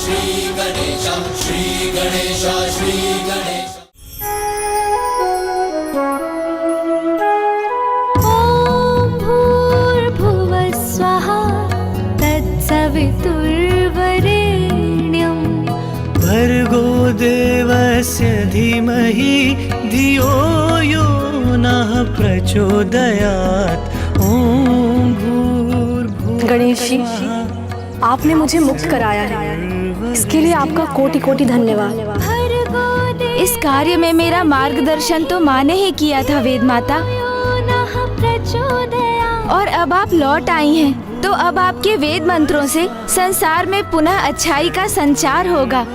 श्री गणेश, श्री गणेश, श्री गणेश। ॐ भूर्भुवः स्वः तत्सवितुर्वरेण्यं भर्गो देवस्य धीमहि धियो यो नः प्रचोदयात्। ॐ भूर्भुवः गणेश जी, आपने मुझे मुक्त कराया है, इसके लिए आपका कोटि कोटि धन्यवाद। इस कार्य में मेरा मार्गदर्शन तो माँ ने ही किया था वेद माता, और अब आप लौट आई हैं, तो अब आपके वेद मंत्रों से संसार में पुनः अच्छाई का संचार होगा।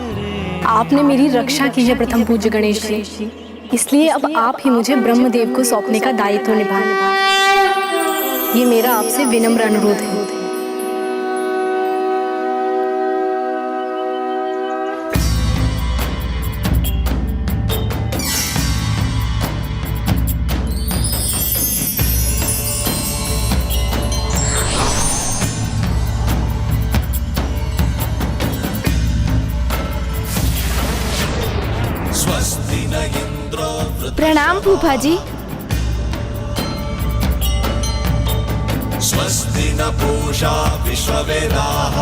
आपने मेरी रक्षा की है प्रथम पूज्य गणेश जी, इसलिए अब आप ही मुझे ब्रह्मदेव को सौंपने का दायित्व निभाएं। ये मेरा आपसे विनम्र अनुरोध है। प्रणाम फूफा जी। स्वस्ति न पूषा विश्ववेदाः,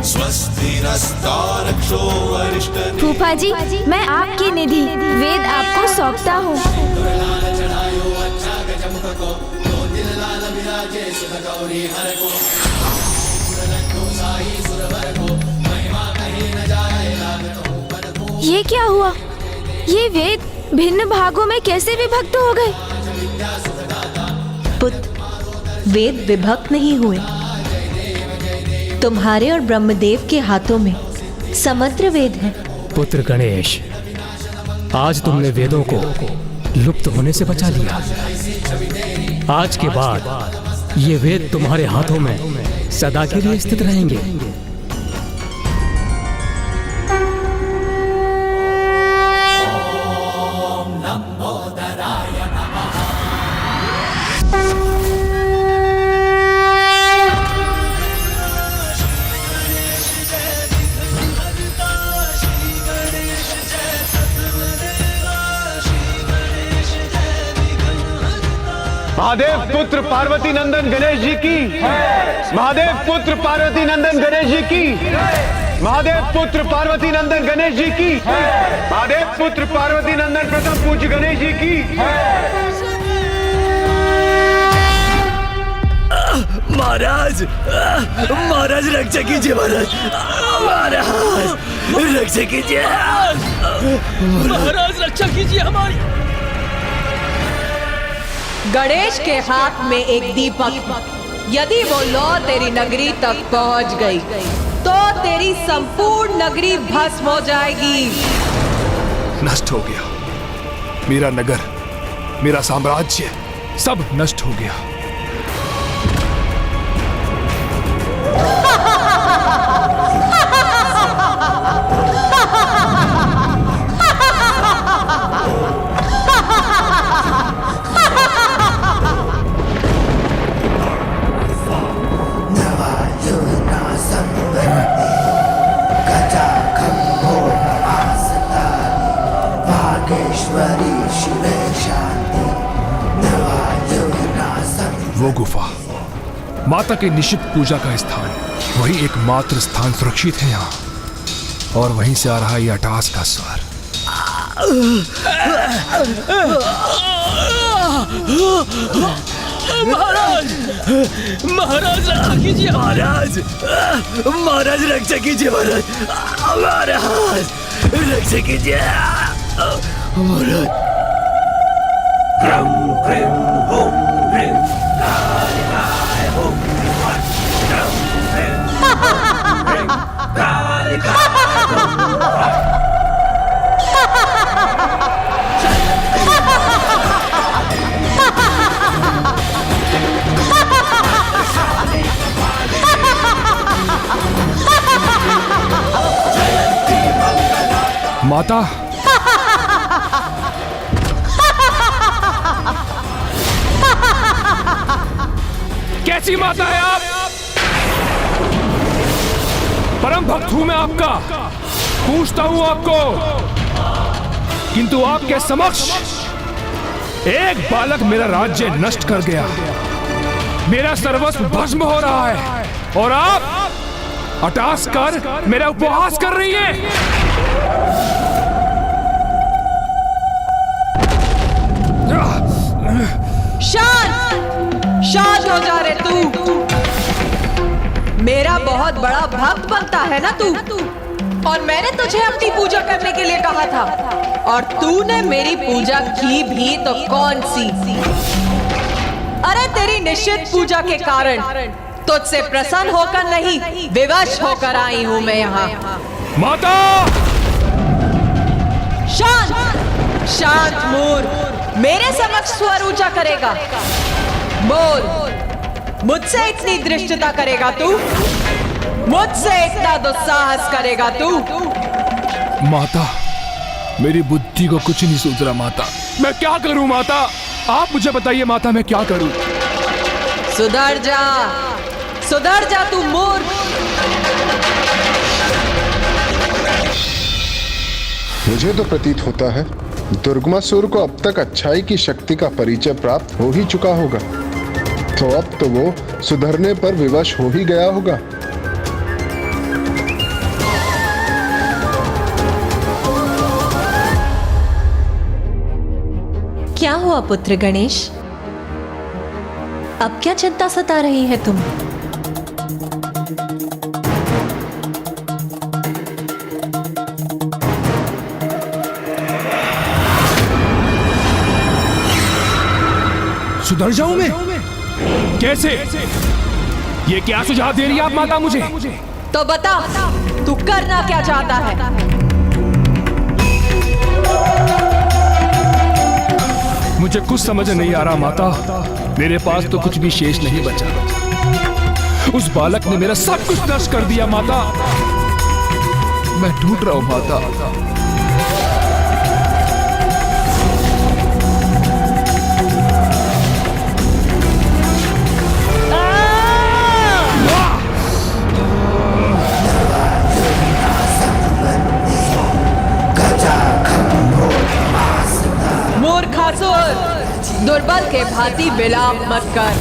स्वस्ति नस्तार्क्ष्यो अरिष्टनेमिः। फूफा जी, मैं आपकी निधि वेद आपको सौंपता हूँ। ये क्या हुआ? ये वेद भिन्न भागों में कैसे विभक्त हो गए? पुत्र, वेद विभक्त नहीं हुए। तुम्हारे और ब्रह्मदेव के हाथों में समग्र वेद है। पुत्र गणेश, आज तुमने वेदों को लुप्त होने से बचा लिया। आज के बाद ये वेद तुम्हारे हाथों में सदा के लिए स्थित रहेंगे। महादेव पुत्र पार्वती नंदन गणेश जी की, महादेव पुत्र पार्वती नंदन गणेश जी की, महादेव पुत्र पार्वती नंदन गणेश जी की, महादेव पुत्र पार्वती नंदन प्रथम पूज्य गणेश जी की। महाराज, महाराज रक्षा कीजिए, महाराज, महाराज रक्षा कीजिए, महाराज रक्षा कीजिए हमारी। गणेश के हाथ में एक दीपक, यदि वो लौ तेरी नगरी तक पहुंच गई तो तेरी संपूर्ण नगरी भस्म हो जाएगी। नष्ट हो गया मेरा नगर, मेरा साम्राज्य सब नष्ट हो गया। वो गुफा माता के निश्चित पूजा का स्थान, वही एकमात्र स्थान सुरक्षित है यहाँ, और वहीं से आ रहा ये अटास का स्वर। महाराज, महाराज रक्षा कीजिए, महाराज, महाराज रक्षा कीजिए, महाराज, महाराज रक्षा कीजिए, महाराज। माता, कैसी माता है आप? परम भक्त हूं मैं आपका, पूछता हूं आपको, किंतु आपके समक्ष एक बालक मेरा राज्य नष्ट कर गया, मेरा सर्वस्व भस्म हो रहा है और आप हटास कर मेरा उपहास कर रही है। शांत हो जा रे तू। मेरा बहुत बड़ा भक्त बनता है ना तू, और मैंने तुझे अपनी पूजा करने के लिए कहा था, और तूने मेरी पूजा की भी तो कौन सी? अरे तेरी निश्चित पूजा के कारण तुझसे प्रसन्न होकर नहीं, विवश होकर आई हूं मैं यहाँ। माता! शांत शांत मूर्ख, मेरे समक्ष स्वर ऊंचा करेगा? बोल, मुझसे इतनी दृष्टता करेगा तू? मुझसे इतना दुस्साहस करेगा तू? माता, मेरी बुद्धि को कुछ नहीं सूझ रहा माता, मैं क्या करूं माता? आप मुझे बताइए माता, मैं क्या करूं? सुधर जा तू मूर्ख। मुझे तो प्रतीत होता है दुर्गमासुर को अब तक अच्छाई की शक्ति का परिचय प्राप्त हो ही चुका होगा, तो अब तो वो सुधरने पर विवश हो ही गया होगा। क्या हुआ पुत्र गणेश? अब क्या चिंता सता रही है तुम? सुधर जाऊं मैं? कैसे? ये क्या सुझाव दे रही है आप माता मुझे? तो बता, तू करना क्या चाहता है? मुझे कुछ समझ नहीं आ रहा माता, मेरे पास तो कुछ भी शेष नहीं बचा। उस बालक ने मेरा सब कुछ नष्ट कर दिया माता, मैं टूट रहा हूं माता। दुर्बल के भांति विलाप मत कर,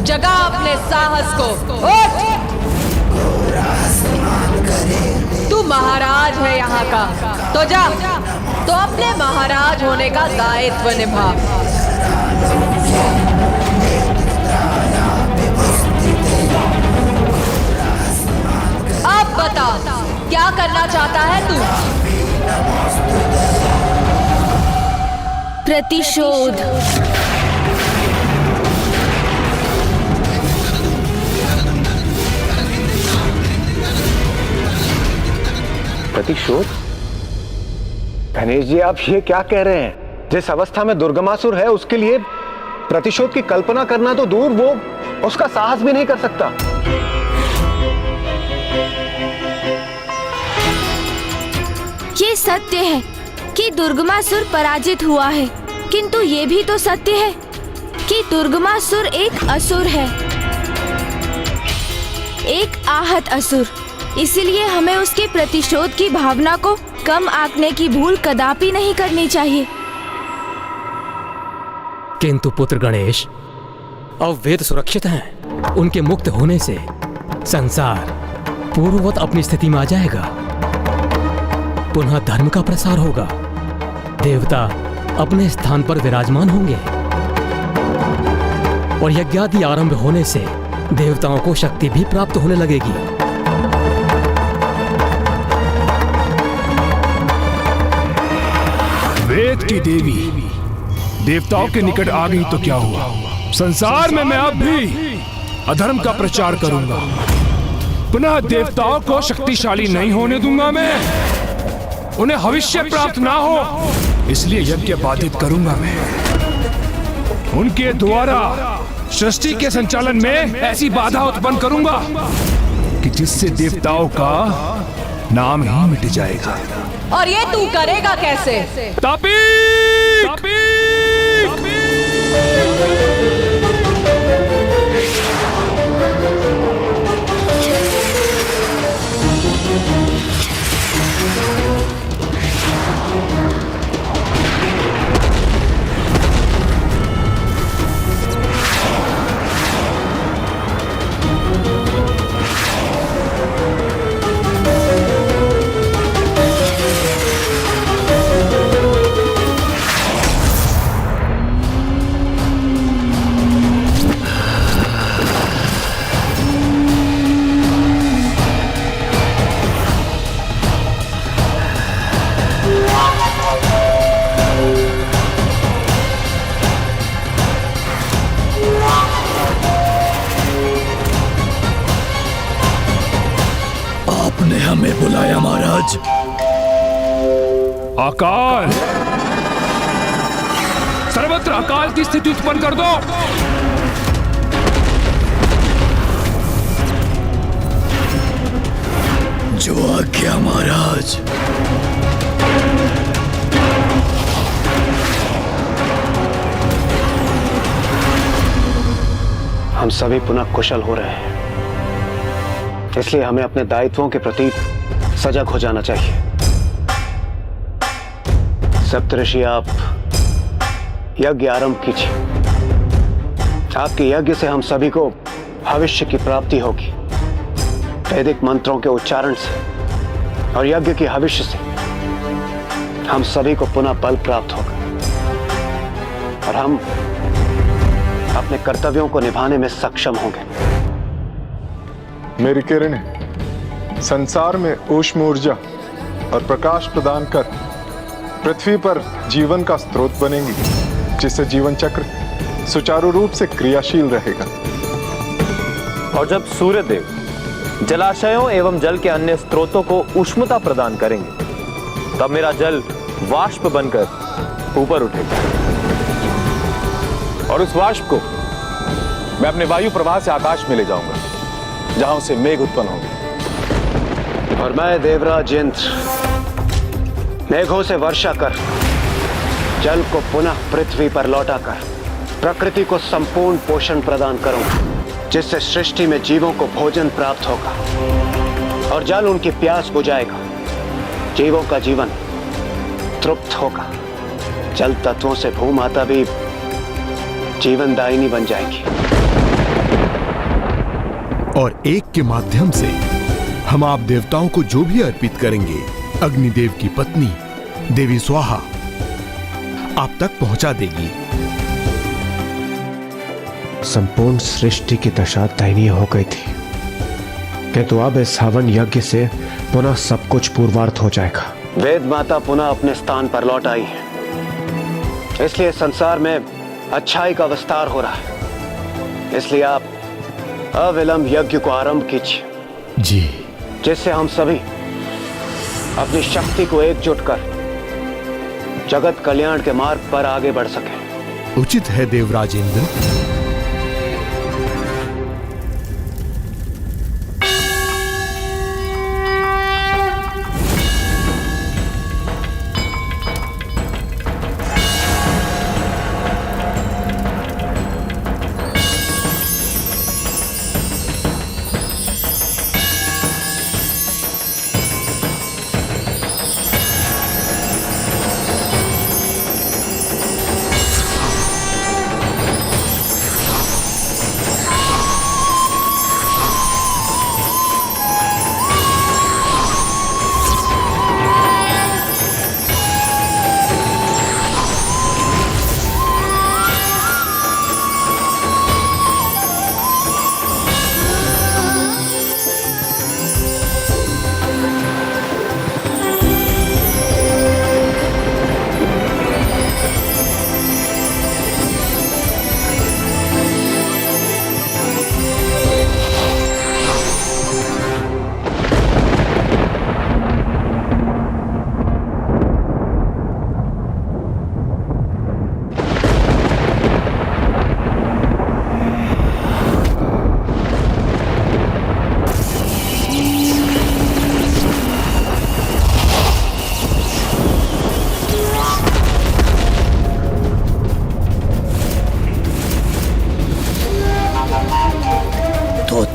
जगा अपने साहस को, उठ! तू महाराज है यहाँ का, तो जा, तो अपने महाराज होने का दायित्व निभा। अब बता, क्या करना चाहता है तू? प्रतिशोध। प्रतिशोध? गणेश जी, आप ये क्या कह रहे हैं? जिस अवस्था में दुर्गमासुर है उसके लिए प्रतिशोध की कल्पना करना तो दूर, वो उसका साहस भी नहीं कर सकता। ये सत्य है कि दुर्गमासुर पराजित हुआ है, किंतु ये भी तो सत्य है कि दुर्गमासुर एक असुर है, एक आहत असुर। इसलिए हमें उसके प्रतिशोध की भावना को कम आंकने की भूल कदापि नहीं करनी चाहिए। किंतु पुत्र गणेश, अब वेद सुरक्षित हैं। उनके मुक्त होने से संसार पूर्ववत अपनी स्थिति में आ जाएगा, पुनः धर्म का प्रसार होगा, देवता अपने स्थान पर विराजमान होंगे और यज्ञादि आरंभ होने से देवताओं को शक्ति भी प्राप्त होने लगेगी। वेद की देवी देवताओं के निकट आ गई तो क्या हुआ? संसार में मैं अब भी अधर्म का प्रचार करूंगा, पुनः देवताओं को शक्तिशाली नहीं होने दूंगा मैं, उन्हें भविष्य प्राप्त ना हो इसलिए यज्ञ बाधित करूंगा मैं। उनके द्वारा सृष्टि के संचालन में ऐसी बाधा उत्पन्न करूंगा कि जिससे देवताओं का नाम ही मिट जाएगा। और ये तू करेगा कैसे? हमें बुलाया महाराज? अकाल, सर्वत्र अकाल की स्थिति उत्पन्न कर दो। जो आज्ञा महाराज। हम सभी पुनः कुशल हो रहे हैं, इसलिए हमें अपने दायित्वों के प्रति सजग हो जाना चाहिए। सप्तऋषि, आप यज्ञ आरंभ कीजिए। आपके यज्ञ से हम सभी को भविष्य की प्राप्ति होगी। वैदिक मंत्रों के उच्चारण से और यज्ञ की भविष्य से हम सभी को पुनः बल प्राप्त होगा और हम अपने कर्तव्यों को निभाने में सक्षम होंगे। मेरी किरणें संसार में ऊष्म ऊर्जा और प्रकाश प्रदान कर पृथ्वी पर जीवन का स्रोत बनेंगी, जिससे जीवन चक्र सुचारू रूप से क्रियाशील रहेगा। और जब सूर्य देव जलाशयों एवं जल के अन्य स्रोतों को उष्णता प्रदान करेंगे, तब मेरा जल वाष्प बनकर ऊपर उठेगा और उस वाष्प को मैं अपने वायु प्रवाह से आकाश में ले जाऊंगा, जहां से मेघ उत्पन्न होंगे। और मैं देवराज इंद्र मेघों से वर्षा कर जल को पुनः पृथ्वी पर लौटाकर प्रकृति को संपूर्ण पोषण प्रदान करूंगा, जिससे सृष्टि में जीवों को भोजन प्राप्त होगा और जल उनकी प्यास बुझाएगा। जीवों का जीवन तृप्त होगा। जल तत्वों से भूमाता भी जीवनदायिनी बन जाएगी। और एक के माध्यम से हम आप देवताओं को जो भी अर्पित करेंगे, अग्निदेव की पत्नी देवी स्वाहा आप तक पहुंचा देगी। संपूर्ण सृष्टि की दशा दयनीय हो गई थी, किंतु अब इस हवन यज्ञ से पुनः सब कुछ पूर्वार्थ हो जाएगा। वेद माता पुनः अपने स्थान पर लौट आई है, इसलिए संसार में अच्छाई का विस्तार हो रहा है। इसलिए आप अविलंब यज्ञ को आरंभ कीजिए जी, जिससे हम सभी अपनी शक्ति को एकजुट कर जगत कल्याण के मार्ग पर आगे बढ़ सके। उचित है देवराज इंद्र।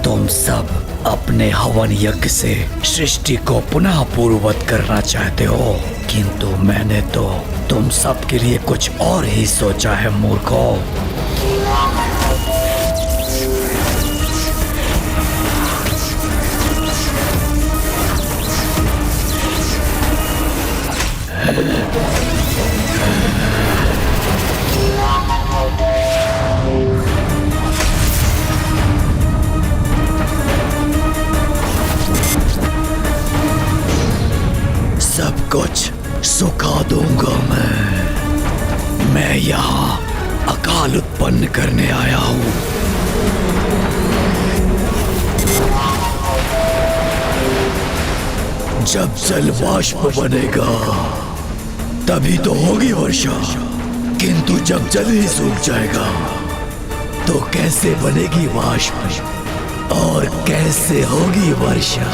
तुम सब अपने हवन यज्ञ से सृष्टि को पुनः पूर्ववत करना चाहते हो, किंतु मैंने तो तुम सब के लिए कुछ और ही सोचा है मूर्खों। सब कुछ सुखा दूंगा मैं यहाँ अकाल उत्पन्न करने आया हूँ। जब जल वाष्प बनेगा तभी तो होगी वर्षा, किंतु जब जल ही सूख जाएगा तो कैसे बनेगी वाष्प और कैसे होगी वर्षा।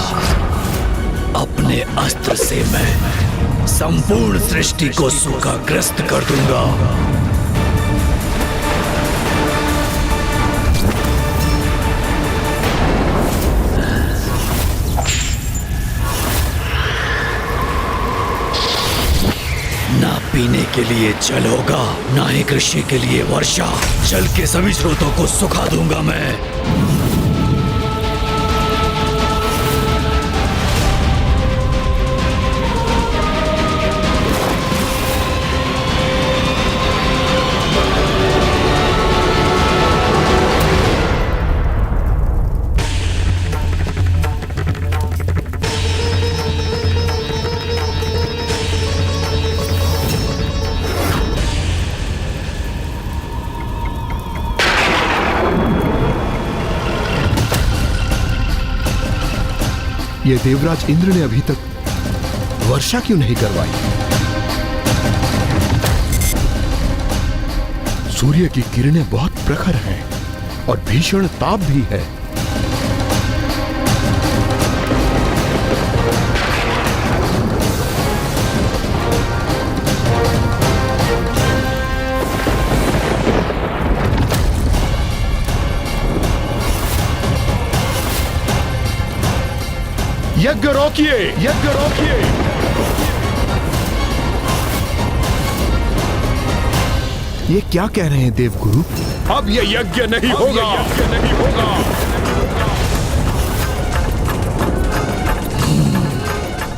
अपने अस्त्र से मैं संपूर्ण सृष्टि को सूखाग्रस्त कर दूंगा। ना पीने के लिए जल होगा, ना ही कृषि के लिए वर्षा। जल के सभी स्रोतों को सुखा दूंगा मैं। ये देवराज इंद्र ने अभी तक वर्षा क्यों नहीं करवाई? सूर्य की किरणें बहुत प्रखर हैं और भीषण ताप भी है। यज्ञ रोकिए, यज्ञ रोकिए। ये क्या कह रहे हैं देवगुरु? अब ये यज्ञ नहीं होगा, यज्ञ नहीं होगा।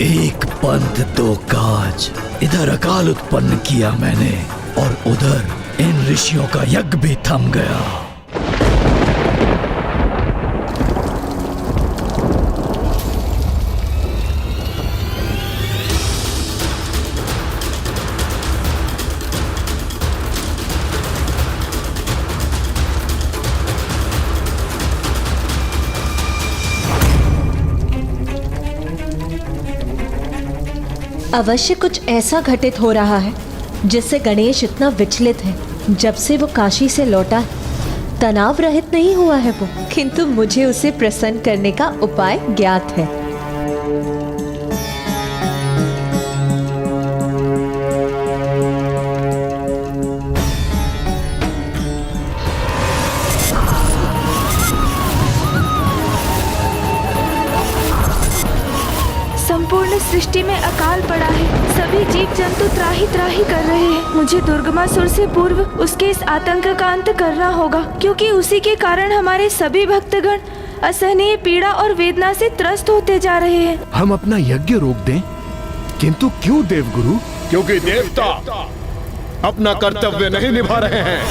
एक पंथ दो काज, इधर अकाल उत्पन्न किया मैंने और उधर इन ऋषियों का यज्ञ भी थम गया। अवश्य कुछ ऐसा घटित हो रहा है जिससे गणेश इतना विचलित है। जब से वो काशी से लौटा तनाव रहित नहीं हुआ है वो, किंतु मुझे उसे प्रसन्न करने का उपाय ज्ञात है। संपूर्ण सृष्टि में अकाल पड़ा है। सभी जीव जंतु त्राही त्राही कर रहे हैं। मुझे दुर्गमासुर से पूर्व उसके इस आतंक का अंत करना होगा, क्योंकि उसी के कारण हमारे सभी भक्तगण असहनीय पीड़ा और वेदना से त्रस्त होते जा रहे हैं। हम अपना यज्ञ रोक दें, किंतु क्यों देवगुरु? क्योंकि देवता अपना कर्तव्य नहीं निभा रहे हैं।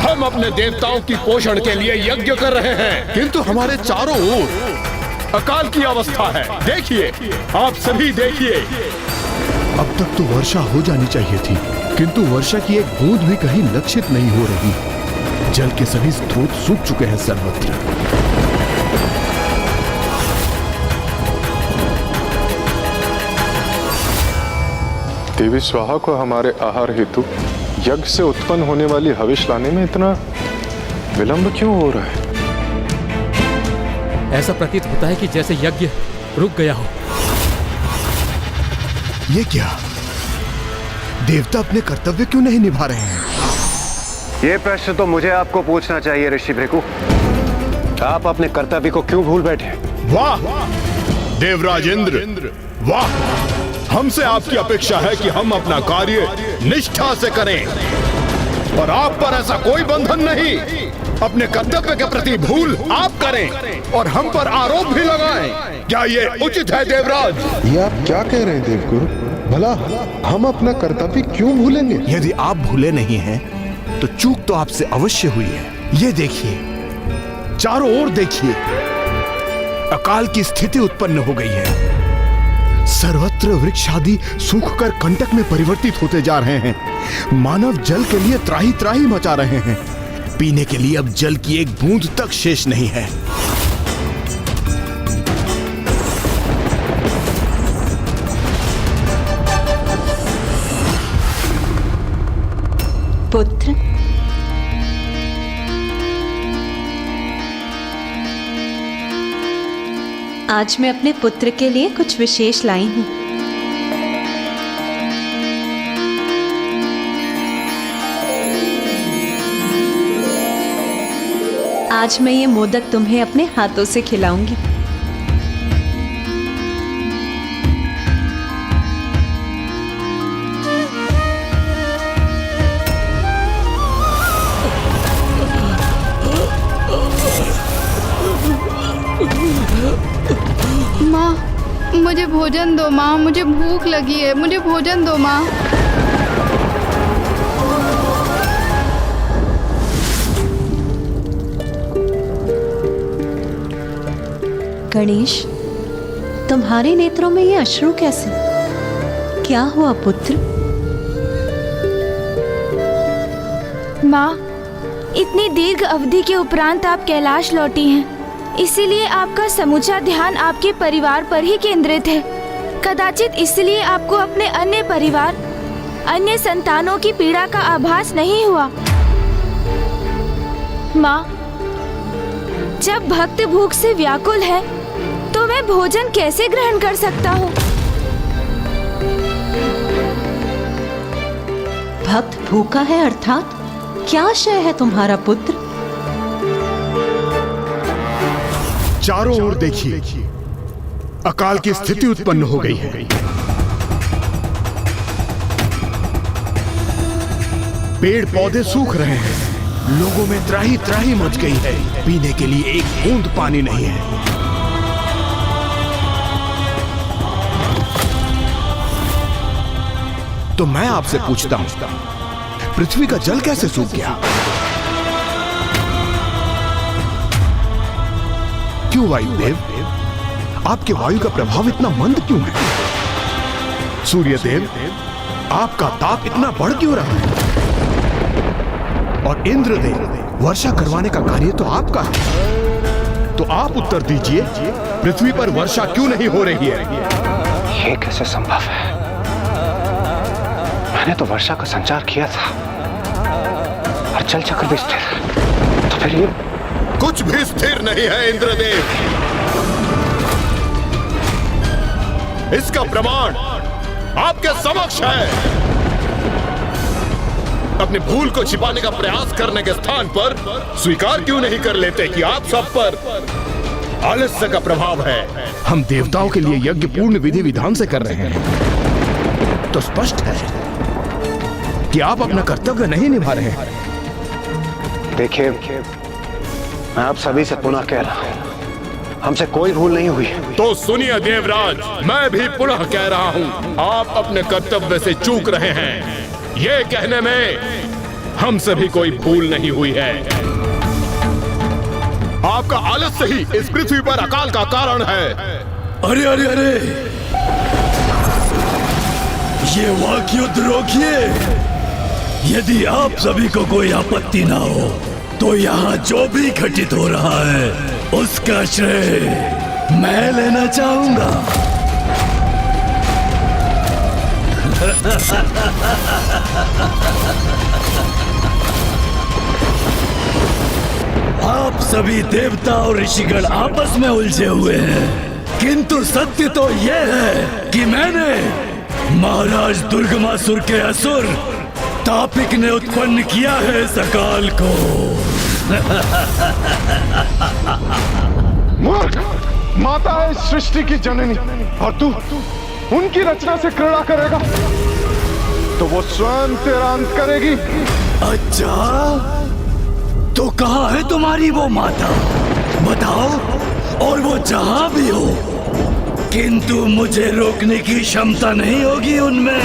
हम अपने देवताओं की पोषण के लिए यज्ञ कर रहे हैं, किंतु हमारे चारों ओर अकाल की अवस्था है। देखिए, आप सभी देखिए। अब तक तो वर्षा हो जानी चाहिए थी, किंतु वर्षा की एक बूंद भी कहीं लक्षित नहीं हो रही। जल के सभी स्रोत सूख चुके हैं सर्वत्र। देवी स्वाहा को हमारे आहार हेतु यज्ञ से उत्पन्न होने वाली हविष लाने में इतना विलंब क्यों हो रहा है? ऐसा प्रतीत होता है कि जैसे यज्ञ रुक गया हो। ये क्या? देवता अपने कर्तव्य क्यों नहीं निभा रहे हैं? ये प्रश्न तो मुझे आपको पूछना चाहिए ऋषि भृगु। आप अपने कर्तव्य को क्यों भूल बैठे? वाह देवराज इंद्र, वाह! हमसे आपकी अपेक्षा है कि हम अपना कार्य निष्ठा से करें, और आप पर ऐसा कोई बंधन नहीं। अपने कर्तव्य के प्रति भूल आप करें और हम पर आरोप भी लगाएं। क्या ये उचित है देवराज? ये आप क्या कह रहे हैं देवगुरु? भला हम अपना कर्तव्य क्यों भूलेंगे? यदि आप भूले नहीं हैं, तो चूक तो आपसे अवश्य हुई है। ये देखिए, चारों ओर देखिए, अकाल की स्थिति उत्पन्न हो गई है। सर्वत्र वृक्ष आदि सूखकर कंटक में परिवर्तित होते जा रहे हैं। मानव जल के लिए त्राही त्राही मचा रहे हैं। पीने के लिए अब जल की एक बूंद तक शेष नहीं है। पुत्र, आज मैं अपने पुत्र के लिए कुछ विशेष लाई हूं। आज मैं ये मोदक तुम्हें अपने हाथों से खिलाऊंगी। माँ, मुझे भोजन दो माँ, मुझे भूख लगी है, मुझे भोजन दो माँ। गणेश, तुम्हारे नेत्रों में ये अश्रु कैसे? क्या हुआ पुत्र? माँ, इतनी दीर्घ अवधि के उपरांत आप कैलाश लौटी हैं, इसीलिए आपका समूचा ध्यान आपके परिवार पर ही केंद्रित है। कदाचित इसलिए आपको अपने अन्य परिवार, अन्य संतानों की पीड़ा का आभास नहीं हुआ। माँ, जब भक्त भूख से व्याकुल है तो मैं भोजन कैसे ग्रहण कर सकता हूँ? भक्त भूखा है अर्थात क्या शय है तुम्हारा पुत्र? चारों ओर देखिए, अकाल की स्थिति उत्पन्न हो गई है। पेड़ पौधे सूख रहे हैं, लोगों में त्राही त्राही मच गई है, पीने के लिए एक बूंद पानी नहीं है। तो मैं आपसे पूछता हूं, पृथ्वी का जल कैसे सूख गया? क्यों वायुदेव, आपके वायु का प्रभाव इतना मंद क्यों है? सूर्यदेव, आपका ताप इतना बढ़ क्यों रहा है? और इंद्रदेव, वर्षा करवाने का कार्य तो आपका है, तो आप उत्तर दीजिए, पृथ्वी पर वर्षा क्यों नहीं हो रही है? ये कैसे संभव है? मैंने तो वर्षा का संचार किया था और जल चक्र भी स्थिर, तो फिर ये कुछ भी स्थिर नहीं है इंद्रदेव। इसका प्रमाण आपके समक्ष है। अपनी भूल को छिपाने का प्रयास करने के स्थान पर स्वीकार क्यों नहीं कर लेते कि आप सब पर आलस्य का प्रभाव है? हम देवताओं के लिए यज्ञ पूर्ण विधि विधान से कर रहे हैं, तो स्पष्ट है कि आप अपना कर्तव्य नहीं निभा रहे हैं। देखिए, मैं आप सभी से पुनः कह रहा हूं, हमसे कोई भूल नहीं हुई है। तो सुनिए देवराज, मैं भी पुनः कह रहा हूं, आप अपने कर्तव्य से चूक रहे हैं। ये कहने में हमसे भी कोई भूल नहीं हुई है। आपका आलस्य ही इस पृथ्वी पर अकाल का कारण है। अरे अरे अरे, ये वाक्य युद्ध रोकिए। यदि आप सभी को कोई आपत्ति ना हो तो यहाँ जो भी घटित हो रहा है उसका श्रेय मैं लेना चाहूंगा। आप सभी देवता और ऋषिगण आपस में उलझे हुए हैं, किंतु सत्य तो यह है कि मैंने महाराज दुर्गमासुर के असुर तापिक ने उत्पन्न किया है सकाल को। मूर्ख, माता है इस सृष्टि की जननी और तू उनकी रचना से घृणा करेगा तो वो स्वयं तेरा अंत करेगी। अच्छा, तो कहाँ है तुम्हारी वो माता? बताओ, और वो जहां भी हो, किंतु मुझे रोकने की क्षमता नहीं होगी उनमें।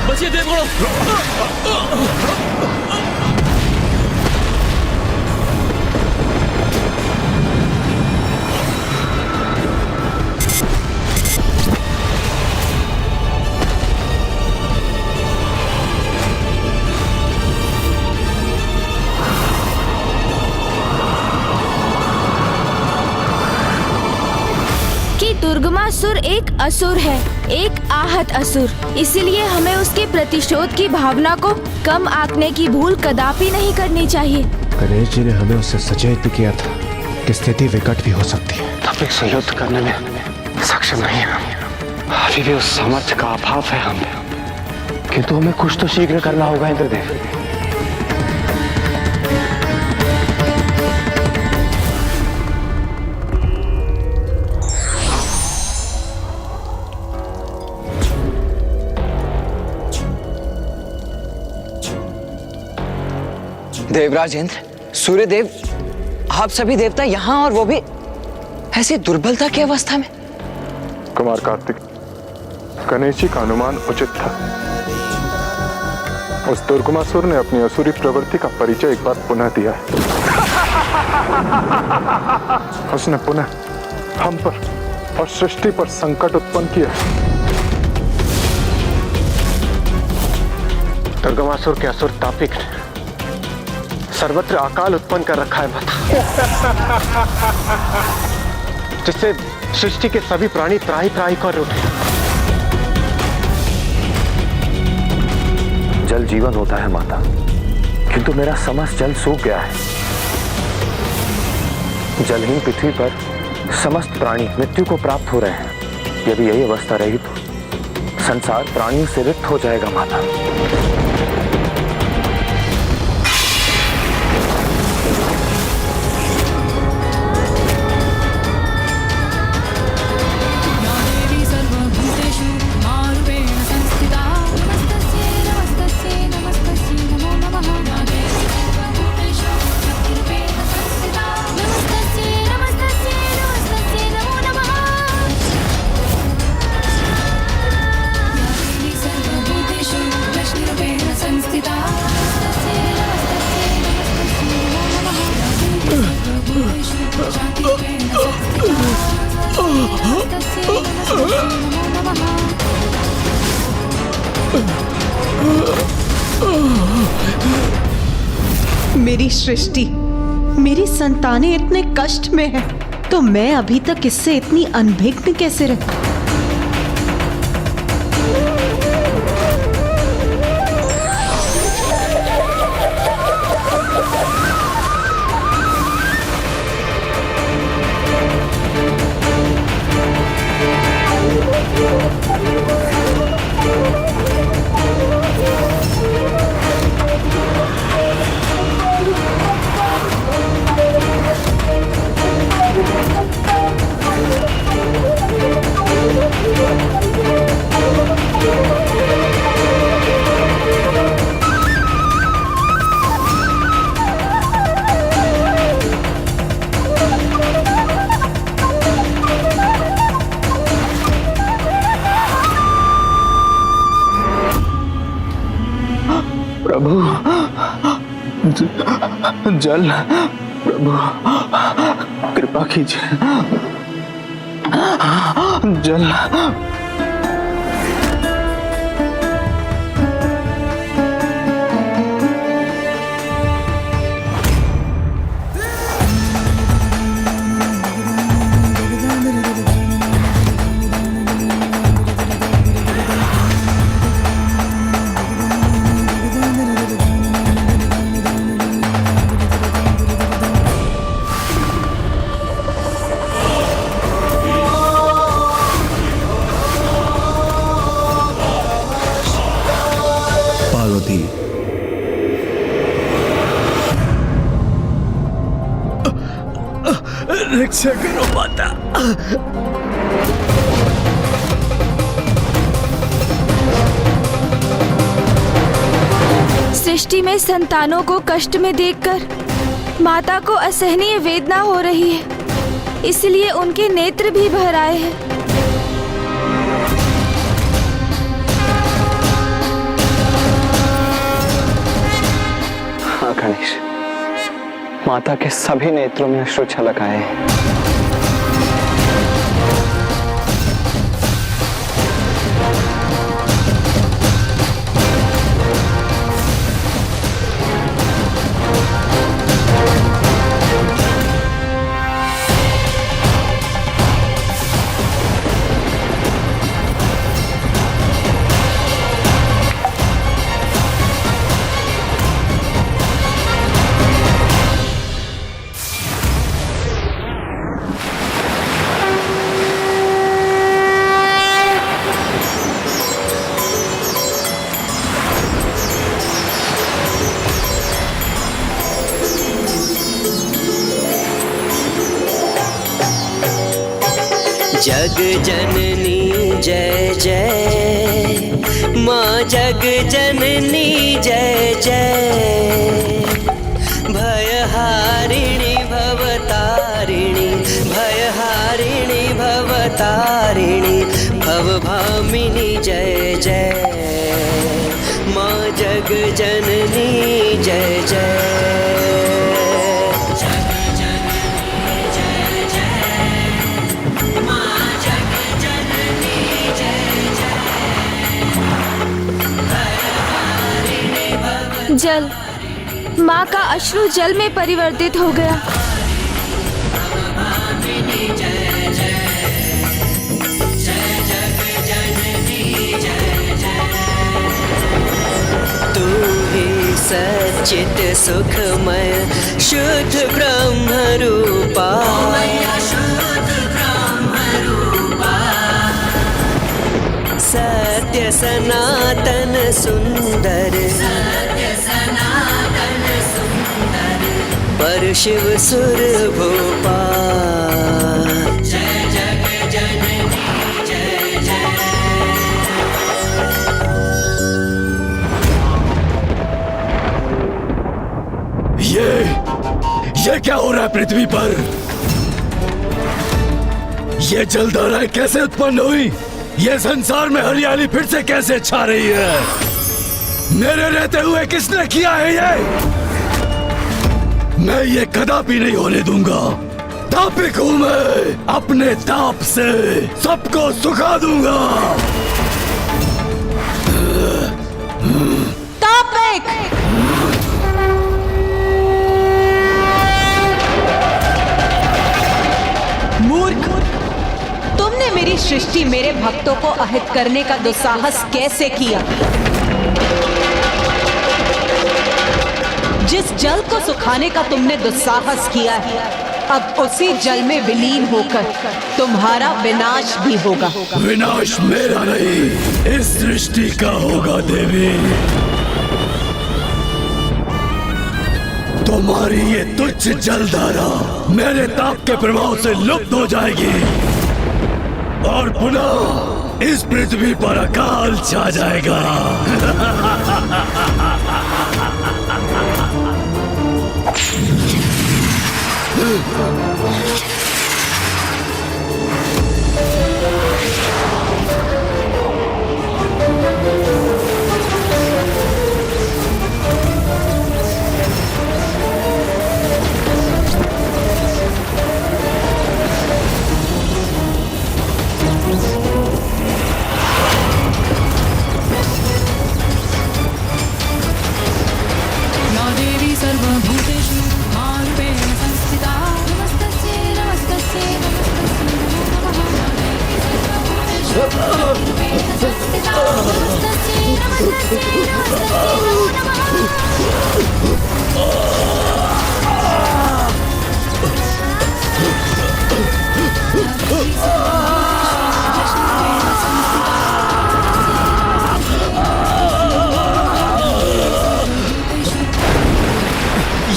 बचिए देवगणों! असुर है, एक आहत असुर। इसलिए हमें उसके प्रतिशोध की भावना को कम आंकने की भूल कदापि नहीं करनी चाहिए। गणेश जी ने हमें उससे सचेत भी किया था कि स्थिति विकट भी हो सकती है। तब एक से युद्ध करने में सक्षम नहीं है। अभी भी उस सामर्थ्य का अभाव है हम, किंतु हमें कुछ तो शीघ्र करना होगा इंद्रदेव। देवराज इंद्र, सूर्यदेव, आप सभी देवता यहाँ, और वो भी ऐसी दुर्बलता की अवस्था में। कुमार कार्तिक, गणेश जी का अनुमान उचित था। उस दुर्गमासुर ने अपनी असुरी प्रवृत्ति का परिचय एक बार पुनः दिया है। उसने पुनः हम पर और सृष्टि पर संकट उत्पन्न किया। दुर्गमासुर के असुर तापिक ने सर्वत्र अकाल उत्पन्न कर रखा है माता, जिससे सृष्टि के सभी प्राणी त्राही त्राही कर उठे। जल जीवन होता है माता, किंतु मेरा समस्त जल सूख गया है। जलहीन पृथ्वी पर समस्त प्राणी मृत्यु को प्राप्त हो रहे हैं। यदि यही अवस्था रही तो संसार प्राणियों से रिक्त हो जाएगा माता। मेरी सृष्टि, मेरी संतानें इतने कष्ट में है, तो मैं अभी तक इससे इतनी अनभिज्ञ कैसे रही? प्रभु, जल, प्रभु कृपा कीजिए, जल। रक्षा करो माता। सृष्टि में संतानों को कष्ट में देखकर माता को असहनीय वेदना हो रही है, इसलिए उनके नेत्र भी भर आए हैं। हाँ गणेश, माता के सभी नेत्रों में अश्रु छलक आए हैं। जग जननी जय जय, माँ जग जननी जय जय। भयहारिणी भवतारिणी, भयहारिणी भवतारिणी, भवभामिनी जय जय, माँ जग जननी जय जय। जल, माँ का अश्रु जल में परिवर्तित हो गया। तू ही सच्चित सुखमय शुद्ध ब्रह्म रूपा, सत्य सनातन सुंदर, पर शिव सुर भूपा। जय जग जननी जय जय। ये क्या हो रहा है पृथ्वी पर? ये जलधाराएं कैसे उत्पन्न हुई? ये संसार में हरियाली फिर से कैसे छा रही है? मेरे रहते हुए किसने किया है ये? मैं ये कदापि नहीं होने दूंगा। तापिक हूं मैं, अपने ताप से सबको सुखा दूंगा। तापिक! मूर्ख! तुमने मेरी सृष्टि, मेरे भक्तों को अहित करने का दुस्साहस कैसे किया? जिस जल को सुखाने का तुमने दुस्साहस किया है, अब उसी जल में विलीन होकर तुम्हारा विनाश भी होगा। विनाश मेरा नहीं, इस सृष्टि का होगा देवी। तुम्हारी ये तुच्छ जलधारा मेरे ताप के प्रभाव से लुप्त हो जाएगी और पुनः इस पृथ्वी पर अकाल छा जाएगा।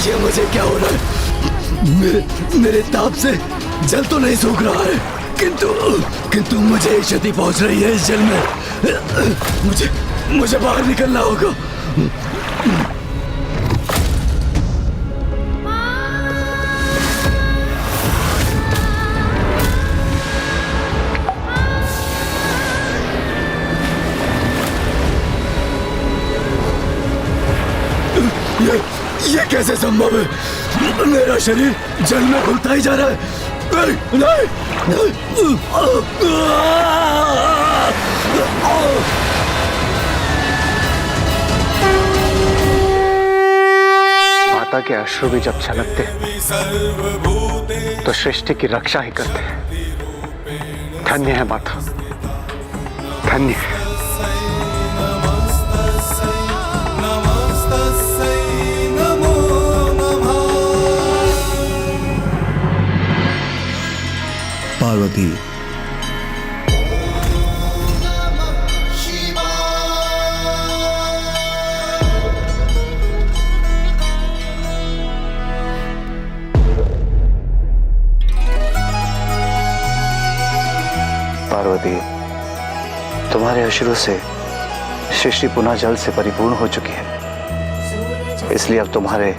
ये मुझे क्या हो रहा है? मेरे ताप से जल तो नहीं सूख रहा है, किंतु मुझे क्षति पहुंच रही है इस जल में। मुझे बाहर निकलना होगा। ये कैसे संभव है? मेरा शरीर जल में घुलता ही जा रहा है। नहीं। माता के अश्रु भी जब छलकते तो सृष्टि की रक्षा ही करते हैं। धन्य है माता, धन्य है। पार्वती, तुम्हारे अश्रु से सृष्टि पुनः जल से परिपूर्ण हो चुकी है, इसलिए अब तुम्हारे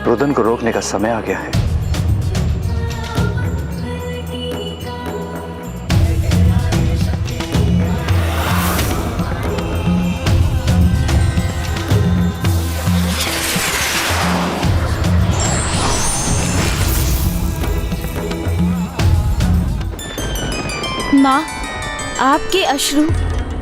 रुदन को रोकने का समय आ गया है। माँ, आपके अश्रु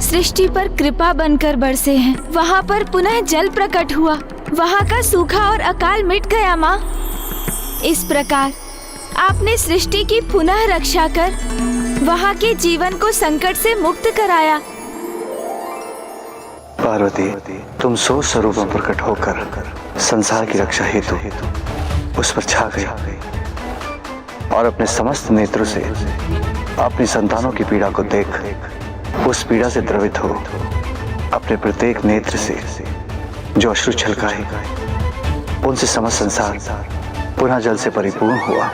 सृष्टि पर कृपा बनकर बरसे हैं। वहाँ पर पुनः जल प्रकट हुआ, वहाँ का सूखा और अकाल मिट गया। माँ, इस प्रकार आपने सृष्टि की पुनः रक्षा कर वहाँ के जीवन को संकट से मुक्त कराया। पार्वती, तुम 100 स्वरूप में प्रकट होकर संसार की रक्षा हेतु उस पर छा गई और अपने समस्त नेत्रों से अपनी संतानों की पीड़ा को देख उस पीड़ा से द्रवित हो अपने प्रत्येक नेत्र से जो अश्रु छलकाए उनसे समस्त संसार पुनः जल से परिपूर्ण हुआ।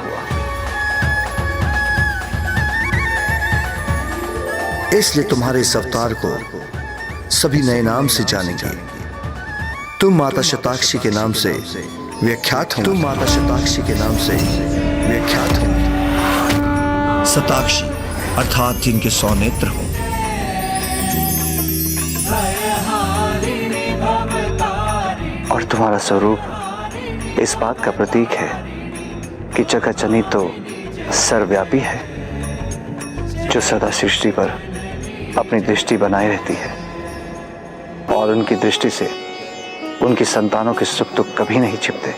इसलिए तुम्हारे इस अवतार को सभी नए नाम से जानेंगे। तुम माता शताक्षी के नाम से विख्यात हो। शताक्षी अर्थात जिनके 100 नेत्र हो। और तुम्हारा स्वरूप इस बात का प्रतीक है कि जगतजननी तो सर्वव्यापी है, जो सदा सृष्टि पर अपनी दृष्टि बनाए रहती है और उनकी दृष्टि से उनकी संतानों के सुख दुख कभी नहीं छिपते।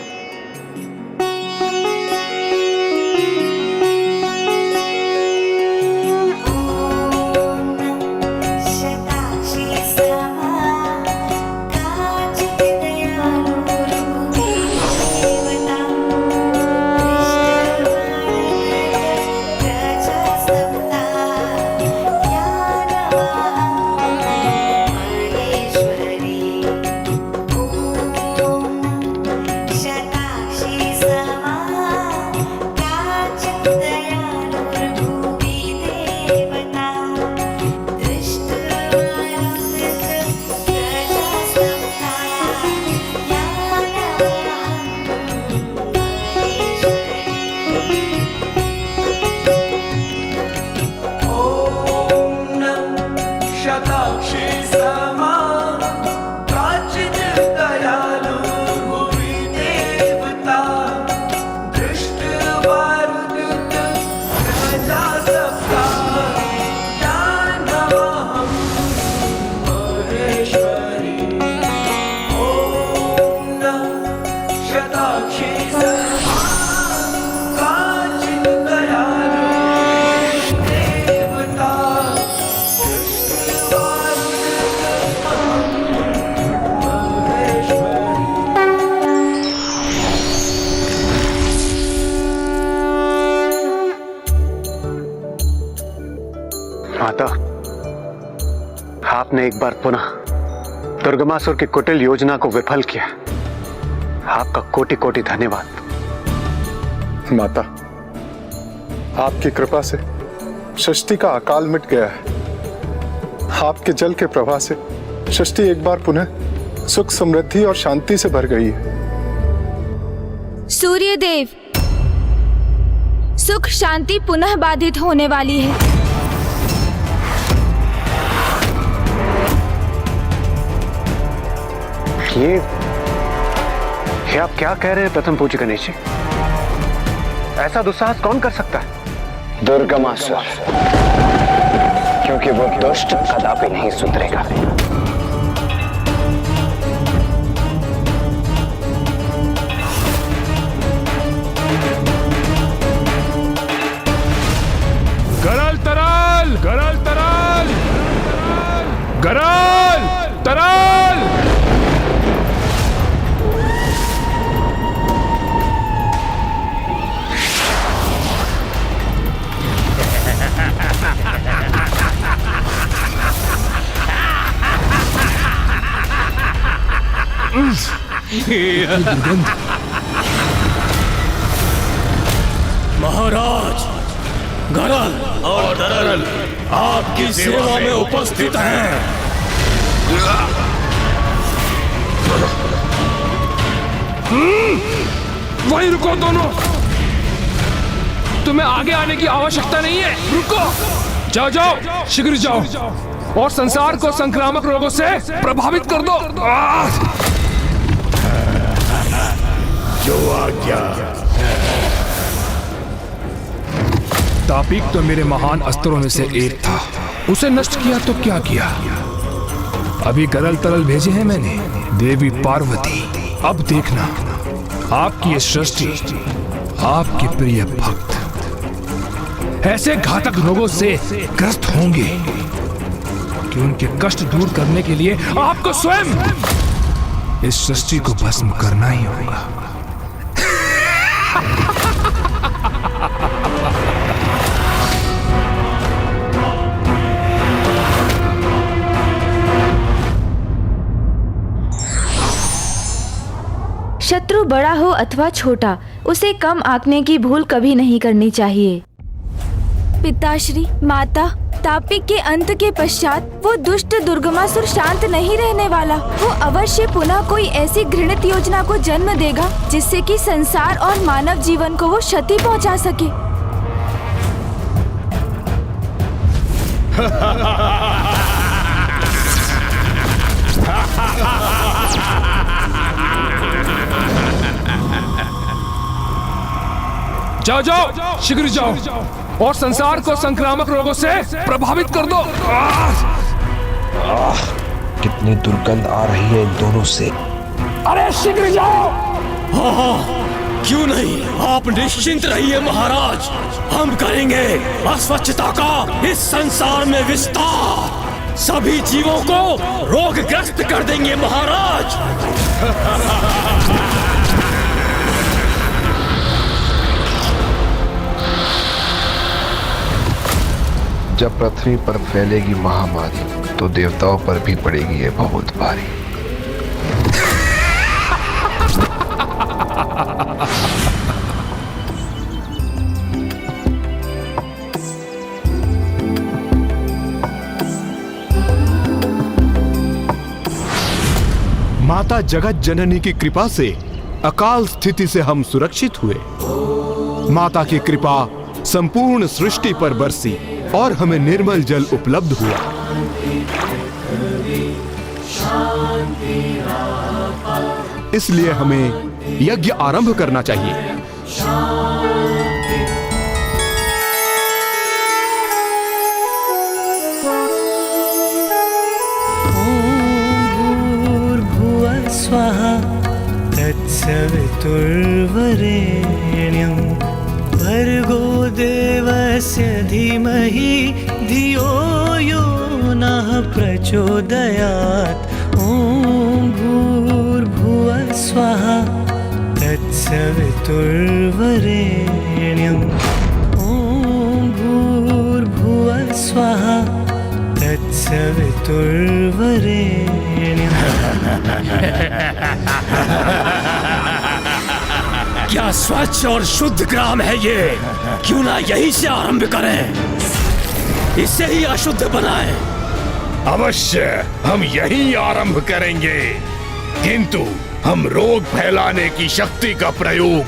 माता, आपने एक बार पुनः दुर्गमासुर की कुटिल योजना को विफल किया। आपका कोटि कोटि धन्यवाद। माता, आपकी कृपा से सृष्टि का अकाल मिट गया है। आपके जल के प्रवाह से सृष्टि एक बार पुनः सुख समृद्धि और शांति से भर गई है। सूर्यदेव, सुख शांति पुनः बाधित होने वाली है। ये आप क्या कह रहे हैं प्रथम पूज्य गणेश जी? ऐसा दुस्साहस कौन कर सकता है? दुर्गमासुर, क्योंकि वो दुष्ट कदापि नहीं सुधरेगा। गरल तराल, गरल तराल, गरल तराल। महाराज, गरल और दरल आपकी सेवा में उपस्थित हैं। वहीं रुको दोनों, तुम्हें आगे आने की आवश्यकता नहीं है। रुको, जाओ जाओ, शीघ्र जाओ और संसार को संक्रामक रोगों से प्रभावित कर दो। जो आज्ञा। तापिक तो मेरे महान अस्त्रों में से एक था, उसे नष्ट किया तो क्या किया। अभी गरल तरल भेजे हैं मैंने, देवी पार्वती। अब देखना, आपकी ये सृष्टि, आपके प्रिय भक्त ऐसे घातक रोगों से ग्रस्त होंगे कि उनके कष्ट दूर करने के लिए आपको स्वयं इस सृष्टि को भस्म करना ही होगा। शत्रु बड़ा हो अथवा छोटा, उसे कम आंकने की भूल कभी नहीं करनी चाहिए। पिताश्री, माता, तापिक के अंत के पश्चात वो दुष्ट दुर्गमासुर शांत नहीं रहने वाला। वो अवश्य पुनः कोई ऐसी घृणित योजना को जन्म देगा जिससे कि संसार और मानव जीवन को वो क्षति पहुंचा सके। जाओ जाओ, शीघ्र जाओ और संसार को संक्रामक रोगों से प्रभावित कर दो। कितनी दुर्गंध आ रही है इन दोनों से। अरे शीघ्र जाओ। हाँ, क्यों नहीं, आप निश्चिंत रहिए महाराज। हम करेंगे अस्वच्छता का इस संसार में विस्तार, सभी जीवों को रोगग्रस्त कर देंगे महाराज। जब पृथ्वी पर फैलेगी महामारी तो देवताओं पर भी पड़ेगी ये बहुत भारी। माता जगत जननी की कृपा से अकाल स्थिति से हम सुरक्षित हुए। माता की कृपा संपूर्ण सृष्टि पर बरसी और हमें निर्मल जल उपलब्ध हुआ। इसलिए हमें यज्ञ आरंभ करना चाहिए। भूर्भुवः स्वः तत्सवितुर्वरेण्यं भर्गो देवस्य धीमहि धियो यो नः प्रचोदयात्। ॐ भूर्भुवः स्वः तत्सवितुर्वरेण्यं ॐ भूर्भुवः स्वः क्या स्वच्छ और शुद्ध ग्राम है ये? क्यों ना यहीं से आरंभ करें, इसे ही अशुद्ध बनाएं। अवश्य हम यहीं आरंभ करेंगे, किंतु हम रोग फैलाने की शक्ति का प्रयोग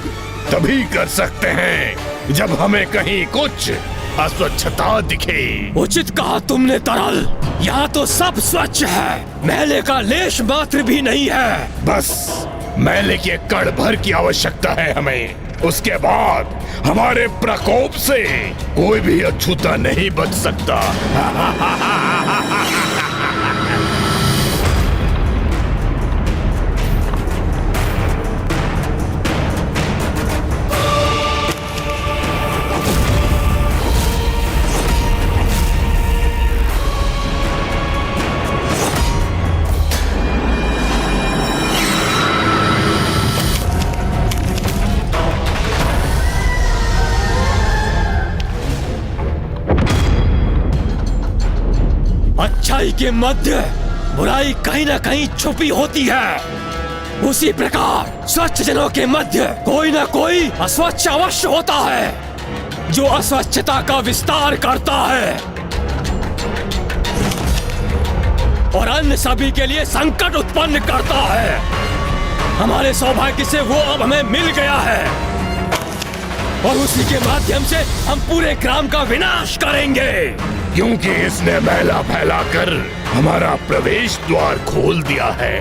तभी कर सकते हैं जब हमें कहीं कुछ अस्वच्छता दिखे। उचित कहा तुमने तरल, यहाँ तो सब स्वच्छ है, मैले का लेश मात्र भी नहीं है। बस मैले के कण भर की आवश्यकता है हमें, उसके बाद हमारे प्रकोप से कोई भी अछूता नहीं बच सकता। अच्छाई के मध्य बुराई कहीं न कहीं छुपी होती है, उसी प्रकार स्वच्छ जनों के मध्य कोई न कोई अस्वच्छ अवश्य होता है। जो अस्वच्छता का विस्तार करता है और अन्य सभी के लिए संकट उत्पन्न करता है। हमारे सौभाग्य से वो अब हमें मिल गया है और उसी के माध्यम से हम पूरे ग्राम का विनाश करेंगे। क्योंकि इसने मैला फैलाकर हमारा प्रवेश द्वार खोल दिया है।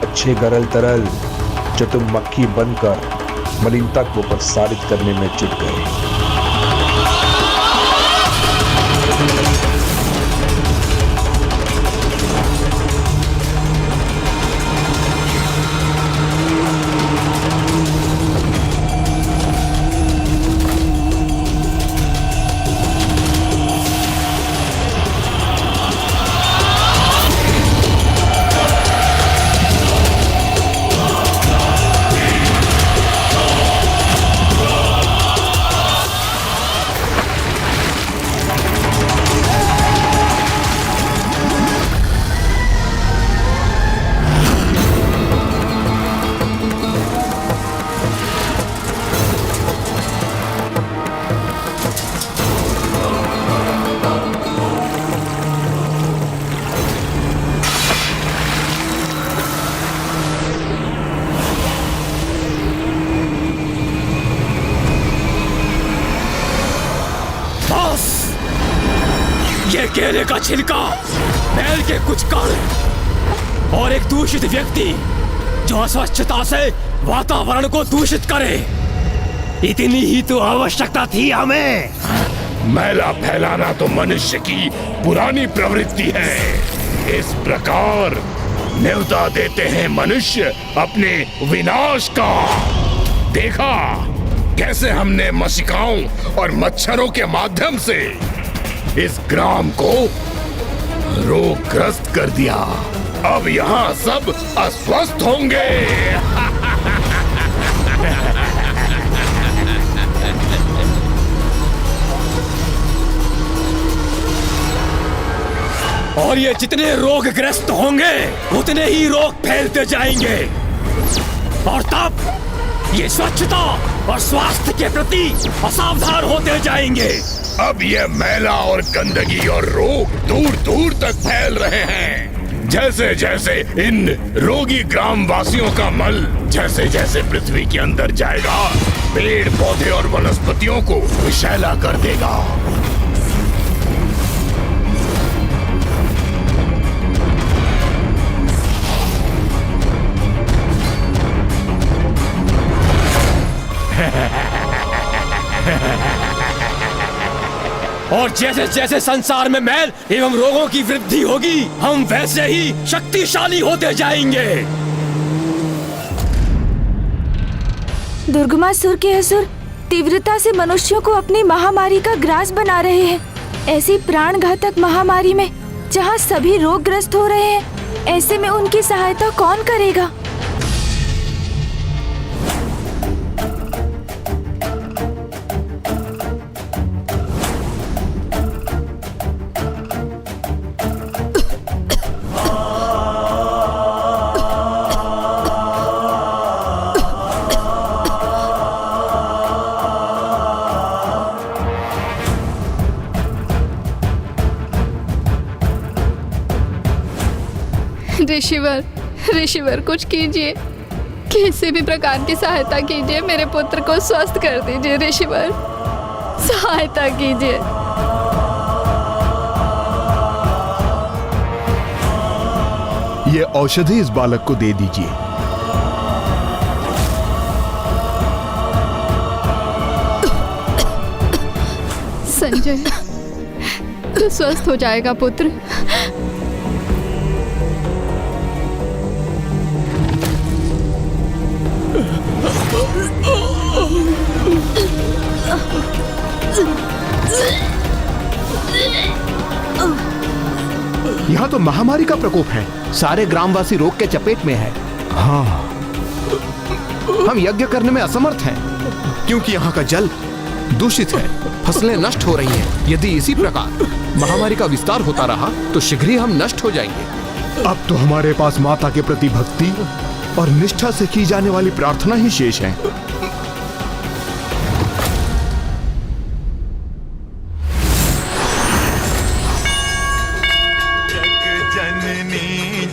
अच्छे गरल तरल जो तुम मक्खी बनकर मलिनता को प्रसारित करने में जुट गए। ये केले का छिलका, बैल के कुछ कण और एक दूषित व्यक्ति जो अस्वच्छता से वातावरण को दूषित करे, इतनी ही तो आवश्यकता थी हमें। मैला फैलाना तो मनुष्य की पुरानी प्रवृत्ति है। इस प्रकार न्योता देते हैं मनुष्य अपने विनाश का। देखा कैसे हमने मशिकाओं और मच्छरों के माध्यम से इस ग्राम को रोगग्रस्त कर दिया। अब यहाँ सब अस्वस्थ होंगे। और ये जितने रोगग्रस्त होंगे उतने ही रोग फैलते जाएंगे और तब ये स्वच्छता और स्वास्थ्य के प्रति असावधान होते जाएंगे। अब ये मैला और गंदगी और रोग दूर दूर तक फैल रहे हैं। जैसे जैसे इन रोगी ग्राम वासियों का मल जैसे जैसे पृथ्वी के अंदर जाएगा, पेड़ पौधे और वनस्पतियों को विषैला कर देगा। और जैसे जैसे संसार में मैल एवं रोगों की वृद्धि होगी, हम वैसे ही शक्तिशाली होते जाएंगे। दुर्गमासुर के असुर तीव्रता से मनुष्यों को अपनी महामारी का ग्रास बना रहे हैं। ऐसी प्राणघातक महामारी में जहाँ सभी रोगग्रस्त हो रहे हैं, ऐसे में उनकी सहायता कौन करेगा? ऋषिवर, ऋषिवर कुछ कीजिए, किसी भी प्रकार की सहायता कीजिए, मेरे पुत्र को स्वस्थ कर दीजिए। ऋषिवर, सहायता कीजिए। ये औषधि इस बालक को दे दीजिए। संजय, तू स्वस्थ हो जाएगा पुत्र। यहाँ तो महामारी का प्रकोप है, सारे ग्रामवासी रोग के चपेट में है। हाँ, हम यज्ञ करने में असमर्थ हैं, क्योंकि यहाँ का जल दूषित है, फसलें नष्ट हो रही हैं। यदि इसी प्रकार महामारी का विस्तार होता रहा तो शीघ्र ही हम नष्ट हो जाएंगे। अब तो हमारे पास माता के प्रति भक्ति और निष्ठा से की जाने वाली प्रार्थना ही शेष है।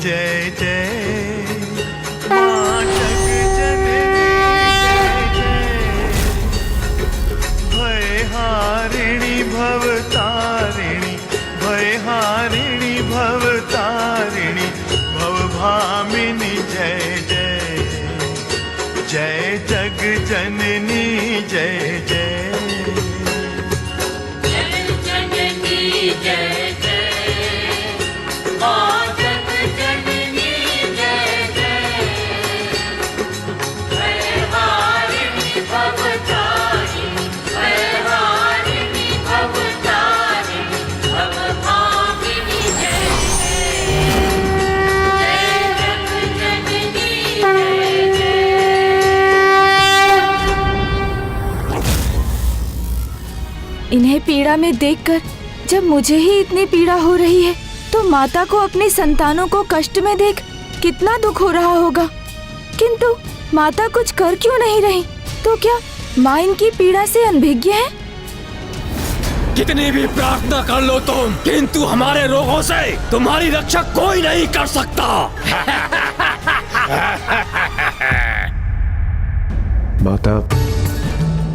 जय जय मां जग जननी जय जय भयहारिणी भवतारिणी भयहारिणी भवतारिणी भवभामिनी जय जय जय जग जननी जय जय जय जननी जय जय मां इन्हें पीड़ा में देखकर जब मुझे ही इतनी पीड़ा हो रही है, तो माता को अपनी संतानों को कष्ट में देख कितना दुख हो रहा होगा। किंतु माता कुछ कर क्यों नहीं रही? तो क्या माँ इनकी पीड़ा से अनभिज्ञ है? कितनी भी प्रार्थना कर लो तुम, किंतु हमारे रोगों से तुम्हारी रक्षा कोई नहीं कर सकता। माता,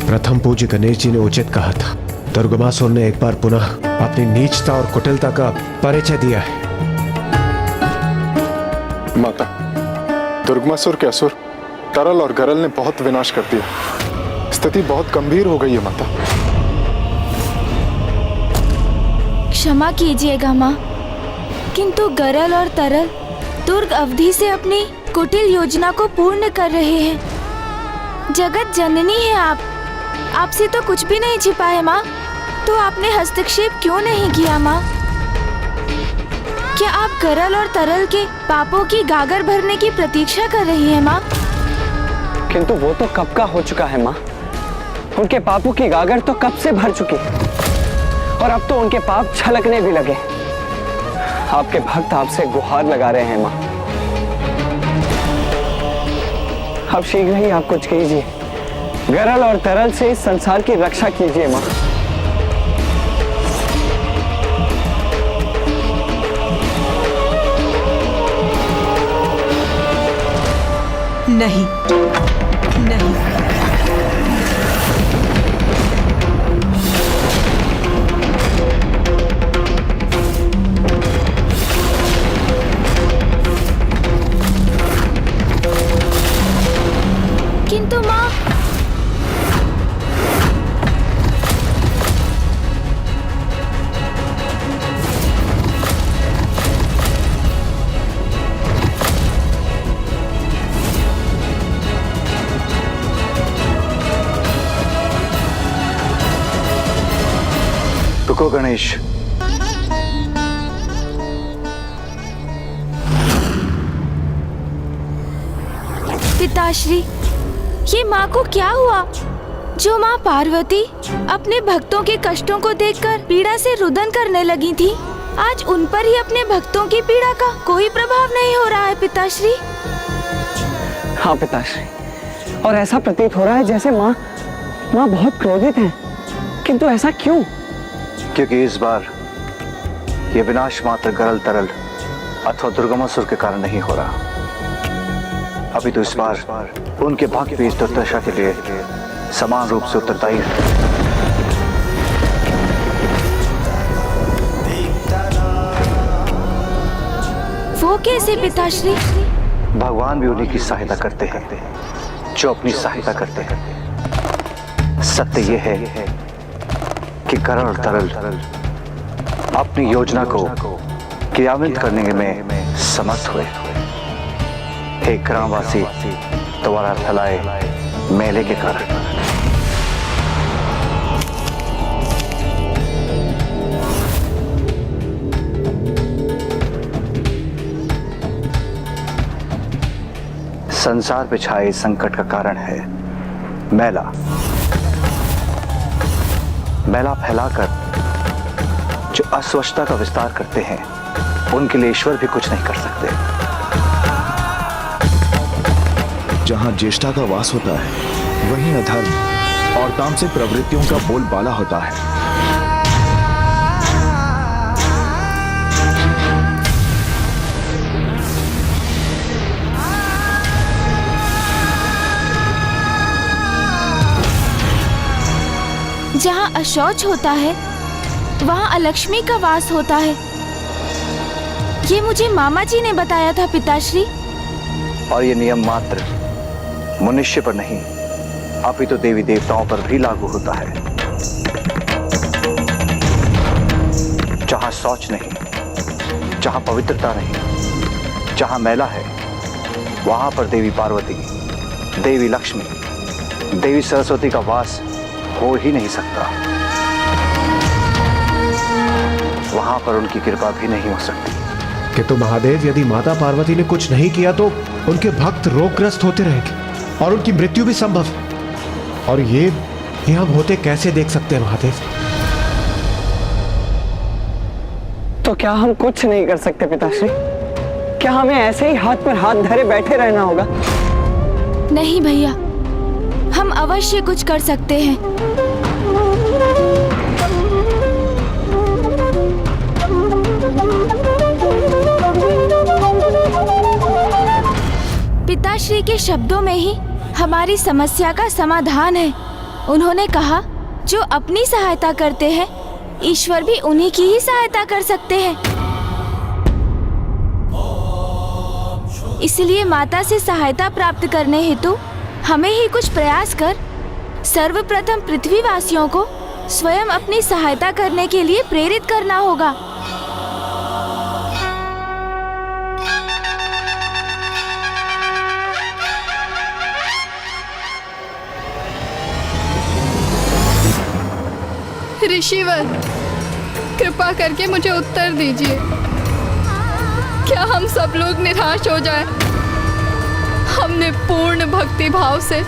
प्रथम पूज्य गणेश जी ने उचित कहा था। दुर्गमासुर ने एक बार पुनः अपनी नीचता और कुटिलता का परिचय दिया है। माता, दुर्गमासुर के असुर तरल और गरल ने बहुत विनाश कर दिया। स्थिति बहुत गंभीर हो गई है माता। क्षमा कीजिएगा माँ, किंतु गरल और तरल दुर्ग अवधि से अपनी कुटिल योजना को पूर्ण कर रहे हैं। जगत जननी है आप, आपसे तो कुछ भी नहीं छिपा है माँ, तो आपने हस्तक्षेप क्यों नहीं किया माँ? क्या आप गरल और तरल के पापों की गागर भरने की प्रतीक्षा कर रही हैं माँ? किंतु वो तो कब का हो चुका है माँ। उनके पापों की गागर तो कब से भर चुकी और अब तो उनके पाप छलकने भी लगे। आपके भक्त आपसे गुहार लगा रहे हैं माँ। अब शीघ्र ही आप कुछ कीजिए, गरल और तरल से इस संसार की रक्षा कीजिए माँ। नहीं, नहीं। किंतु माँ, तो रुको गणेश। पिताश्री, ये माँ को क्या हुआ? जो माँ पार्वती अपने भक्तों के कष्टों को देखकर पीड़ा से रुदन करने लगी थी, आज उन पर ही अपने भक्तों की पीड़ा का कोई प्रभाव नहीं हो रहा है पिताश्री। हाँ पिताश्री, और ऐसा प्रतीत हो रहा है जैसे माँ बहुत क्रोधित हैं। किंतु ऐसा क्यों? क्योंकि इस बार ये विनाश मात्र गरल तरल अथवा दुर्गमासुर के कारण नहीं हो रहा। अभी तो इस बार उनके भक्त भी इस दुर्दशा के लिए समान रूप से उत्तरदायी है। वो कैसे पिताश्री? भगवान भी उन्हीं की सहायता करते हैं जो अपनी सहायता करते हैं। सत्य ये है कि गरल और तरल अपनी योजना को क्रियान्वित करने में समर्थ हुए। हे ग्रामवासी, तुम्हारा फैलाए मेले के कारण। संसार पे छाए संकट का कारण है मैला। मैला फैलाकर जो अस्वच्छता का विस्तार करते हैं, उनके लिए ईश्वर भी कुछ नहीं कर सकते। जहां ज्येष्ठा का वास होता है, वहीं अधर्म और तामसिक प्रवृत्तियों का बोलबाला होता है। जहाँ अशौच होता है, वहाँ अलक्ष्मी का वास होता है। ये मुझे मामा जी ने बताया था पिताश्री। और ये नियम मात्र मनुष्य पर नहीं, अभी तो देवी देवताओं पर भी लागू होता है। जहां शौच नहीं, जहां पवित्रता नहीं, जहां मैला है, वहां पर देवी पार्वती, देवी लक्ष्मी, देवी सरस्वती का वास हो ही नहीं सकता। वहां पर उनकी कृपा भी नहीं हो सकती। किंतु महादेव, यदि माता पार्वती ने कुछ नहीं किया तो उनके भक्त रोगग्रस्त होते रहेंगे और उनकी मृत्यु भी संभव। और ये हम होते कैसे देख सकते हैं महादेव? तो क्या हम कुछ नहीं कर सकते पिताश्री? क्या हमें ऐसे ही हाथ पर हाथ धरे बैठे रहना होगा? नहीं भैया, हम अवश्य कुछ कर सकते हैं। पिताश्री के शब्दों में ही हमारी समस्या का समाधान है। उन्होंने कहा, जो अपनी सहायता करते हैं, ईश्वर भी उन्हीं की ही सहायता कर सकते हैं। इसलिए माता से सहायता प्राप्त करने हेतु हमें ही कुछ प्रयास कर सर्वप्रथम पृथ्वीवासियों को स्वयं अपनी सहायता करने के लिए प्रेरित करना होगा। ऋषिवर, कृपा करके मुझे उत्तर दीजिए। क्या हम सब लोग निराश हो जाएं? हमने पूर्ण भक्ति भाव से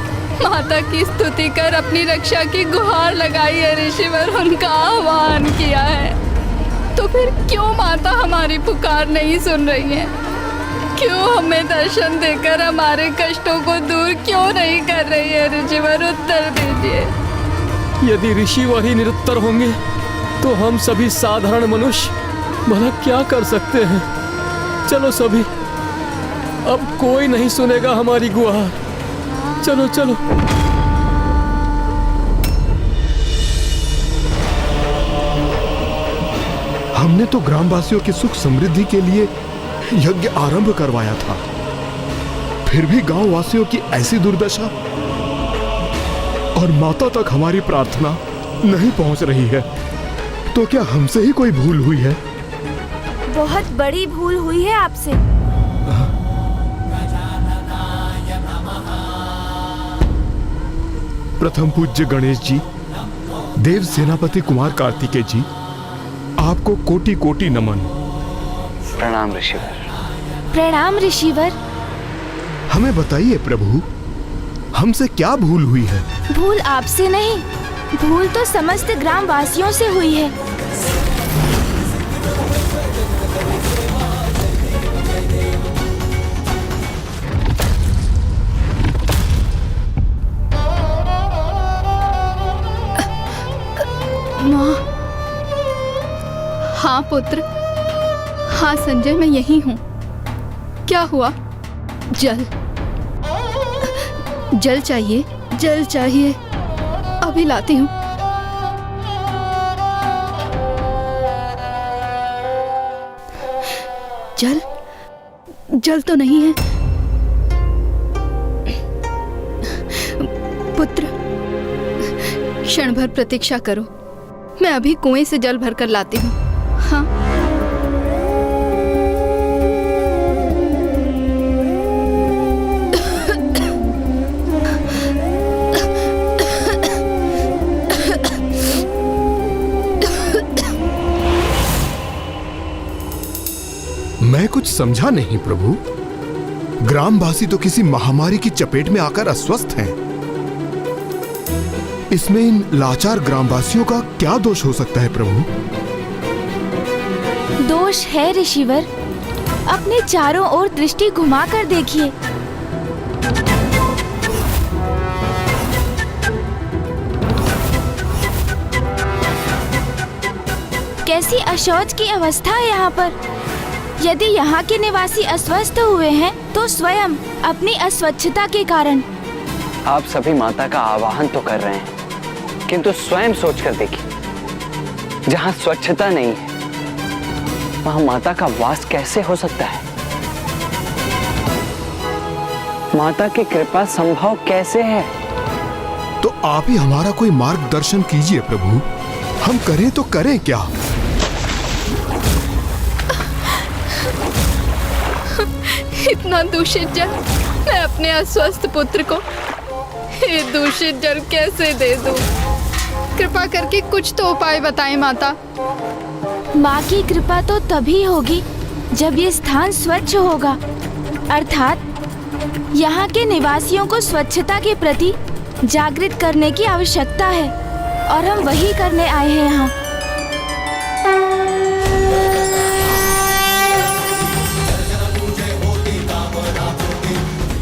माता की स्तुति कर अपनी रक्षा की गुहार लगाई है ऋषिवर, उनका आह्वान किया है। तो फिर क्यों माता हमारी पुकार नहीं सुन रही है? क्यों हमें दर्शन देकर हमारे कष्टों को दूर क्यों नहीं कर रही है ऋषिवर? उत्तर दीजिए। यदि ऋषिवर ही निरुत्तर होंगे तो हम सभी साधारण मनुष्य भला क्या कर सकते हैं? चलो सभी, अब कोई नहीं सुनेगा हमारी गुहार। चलो चलो। हमने तो ग्रामवासियों की सुख समृद्धि के लिए यज्ञ आरंभ करवाया था, फिर भी गांव वासियों की ऐसी दुर्दशा, और माता तक हमारी प्रार्थना नहीं पहुंच रही है। तो क्या हमसे ही कोई भूल हुई है? बहुत बड़ी भूल हुई है आपसे। प्रथम पूज्य गणेश जी, देव सेनापति कुमार कार्तिकेय जी, आपको कोटि कोटि नमन। प्रणाम ऋषिवर। प्रणाम ऋषिवर। हमें बताइए प्रभु, हमसे क्या भूल हुई है? भूल आपसे नहीं, भूल तो समस्त ग्राम वासियों से हुई है। माँ। हाँ पुत्र, हाँ संजय, मैं यही हूँ। क्या हुआ? जल, जल चाहिए, जल चाहिए, अभी लाती हूँ। जल, जल तो नहीं है। पुत्र, क्षण भर प्रतीक्षा करो, मैं अभी कुएं से जल भरकर लाती हूँ। हाँ। मैं कुछ समझा नहीं प्रभु। ग्रामवासी तो किसी महामारी की चपेट में आकर अस्वस्थ हैं। इसमें इन लाचार ग्रामवासियों का क्या दोष हो सकता है प्रभु? दोष है ऋषिवर। अपने चारों ओर दृष्टि घुमाकर देखिए। कैसी अशौच की अवस्था है यहाँ पर। यदि यहाँ के निवासी अस्वस्थ हुए हैं तो स्वयं अपनी अस्वच्छता के कारण। आप सभी माता का आवाहन तो कर रहे हैं, किंतु स्वयं सोचकर देखिए, जहाँ स्वच्छता नहीं है वहाँ माता का वास कैसे हो सकता है? माता की कृपा संभव कैसे है? तो आप ही हमारा कोई मार्गदर्शन कीजिए प्रभु। हम करें तो करें क्या? इतना दूषित जल मैं अपने अस्वस्थ पुत्र को ये दूषित जल कैसे दे दूं? कृपा करके कुछ तो उपाय बताएं माता। माँ की कृपा तो तभी होगी जब ये स्थान स्वच्छ होगा, अर्थात यहाँ के निवासियों को स्वच्छता के प्रति जागृत करने की आवश्यकता है और हम वही करने आए हैं यहाँ।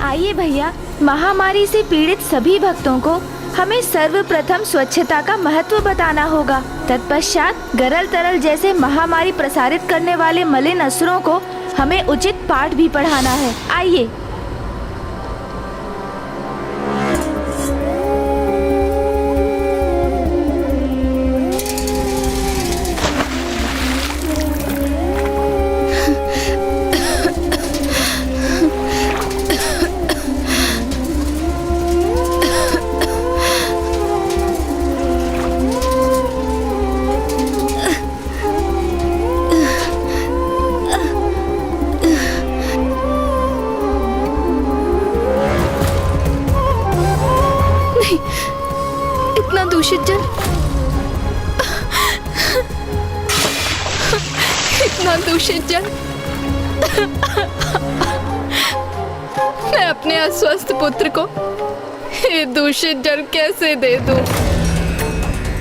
आइए भैया, महामारी से पीड़ित सभी भक्तों को हमें सर्वप्रथम स्वच्छता का महत्व बताना होगा। तत्पश्चात गरल तरल जैसे महामारी प्रसारित करने वाले मलिन असुरों को हमें उचित पाठ भी पढ़ाना है। आइए। दूषित जल, इतना दूषित जल मैं अपने अस्वस्थ पुत्र को ये दूषित जल कैसे दे दूं?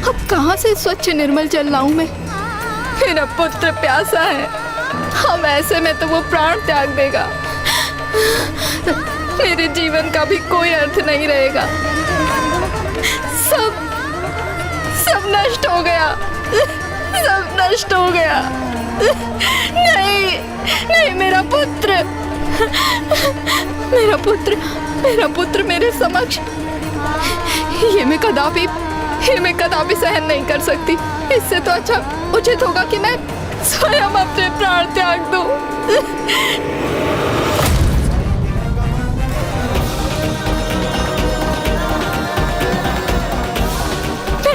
अब कहां से स्वच्छ निर्मल जल लाऊं मैं? मेरा पुत्र प्यासा है। हम ऐसे में तो वो प्राण त्याग देगा। मेरे जीवन का भी कोई अर्थ नहीं रहेगा। सब नष्ट हो गया, सब नष्ट हो गया। नहीं, नहीं, मेरा पुत्र, मेरा पुत्र, मेरा पुत्र मेरे समक्ष, ये मैं कदापि सहन नहीं कर सकती। इससे तो अच्छा उचित होगा कि मैं स्वयं अपने प्राण त्याग दूं।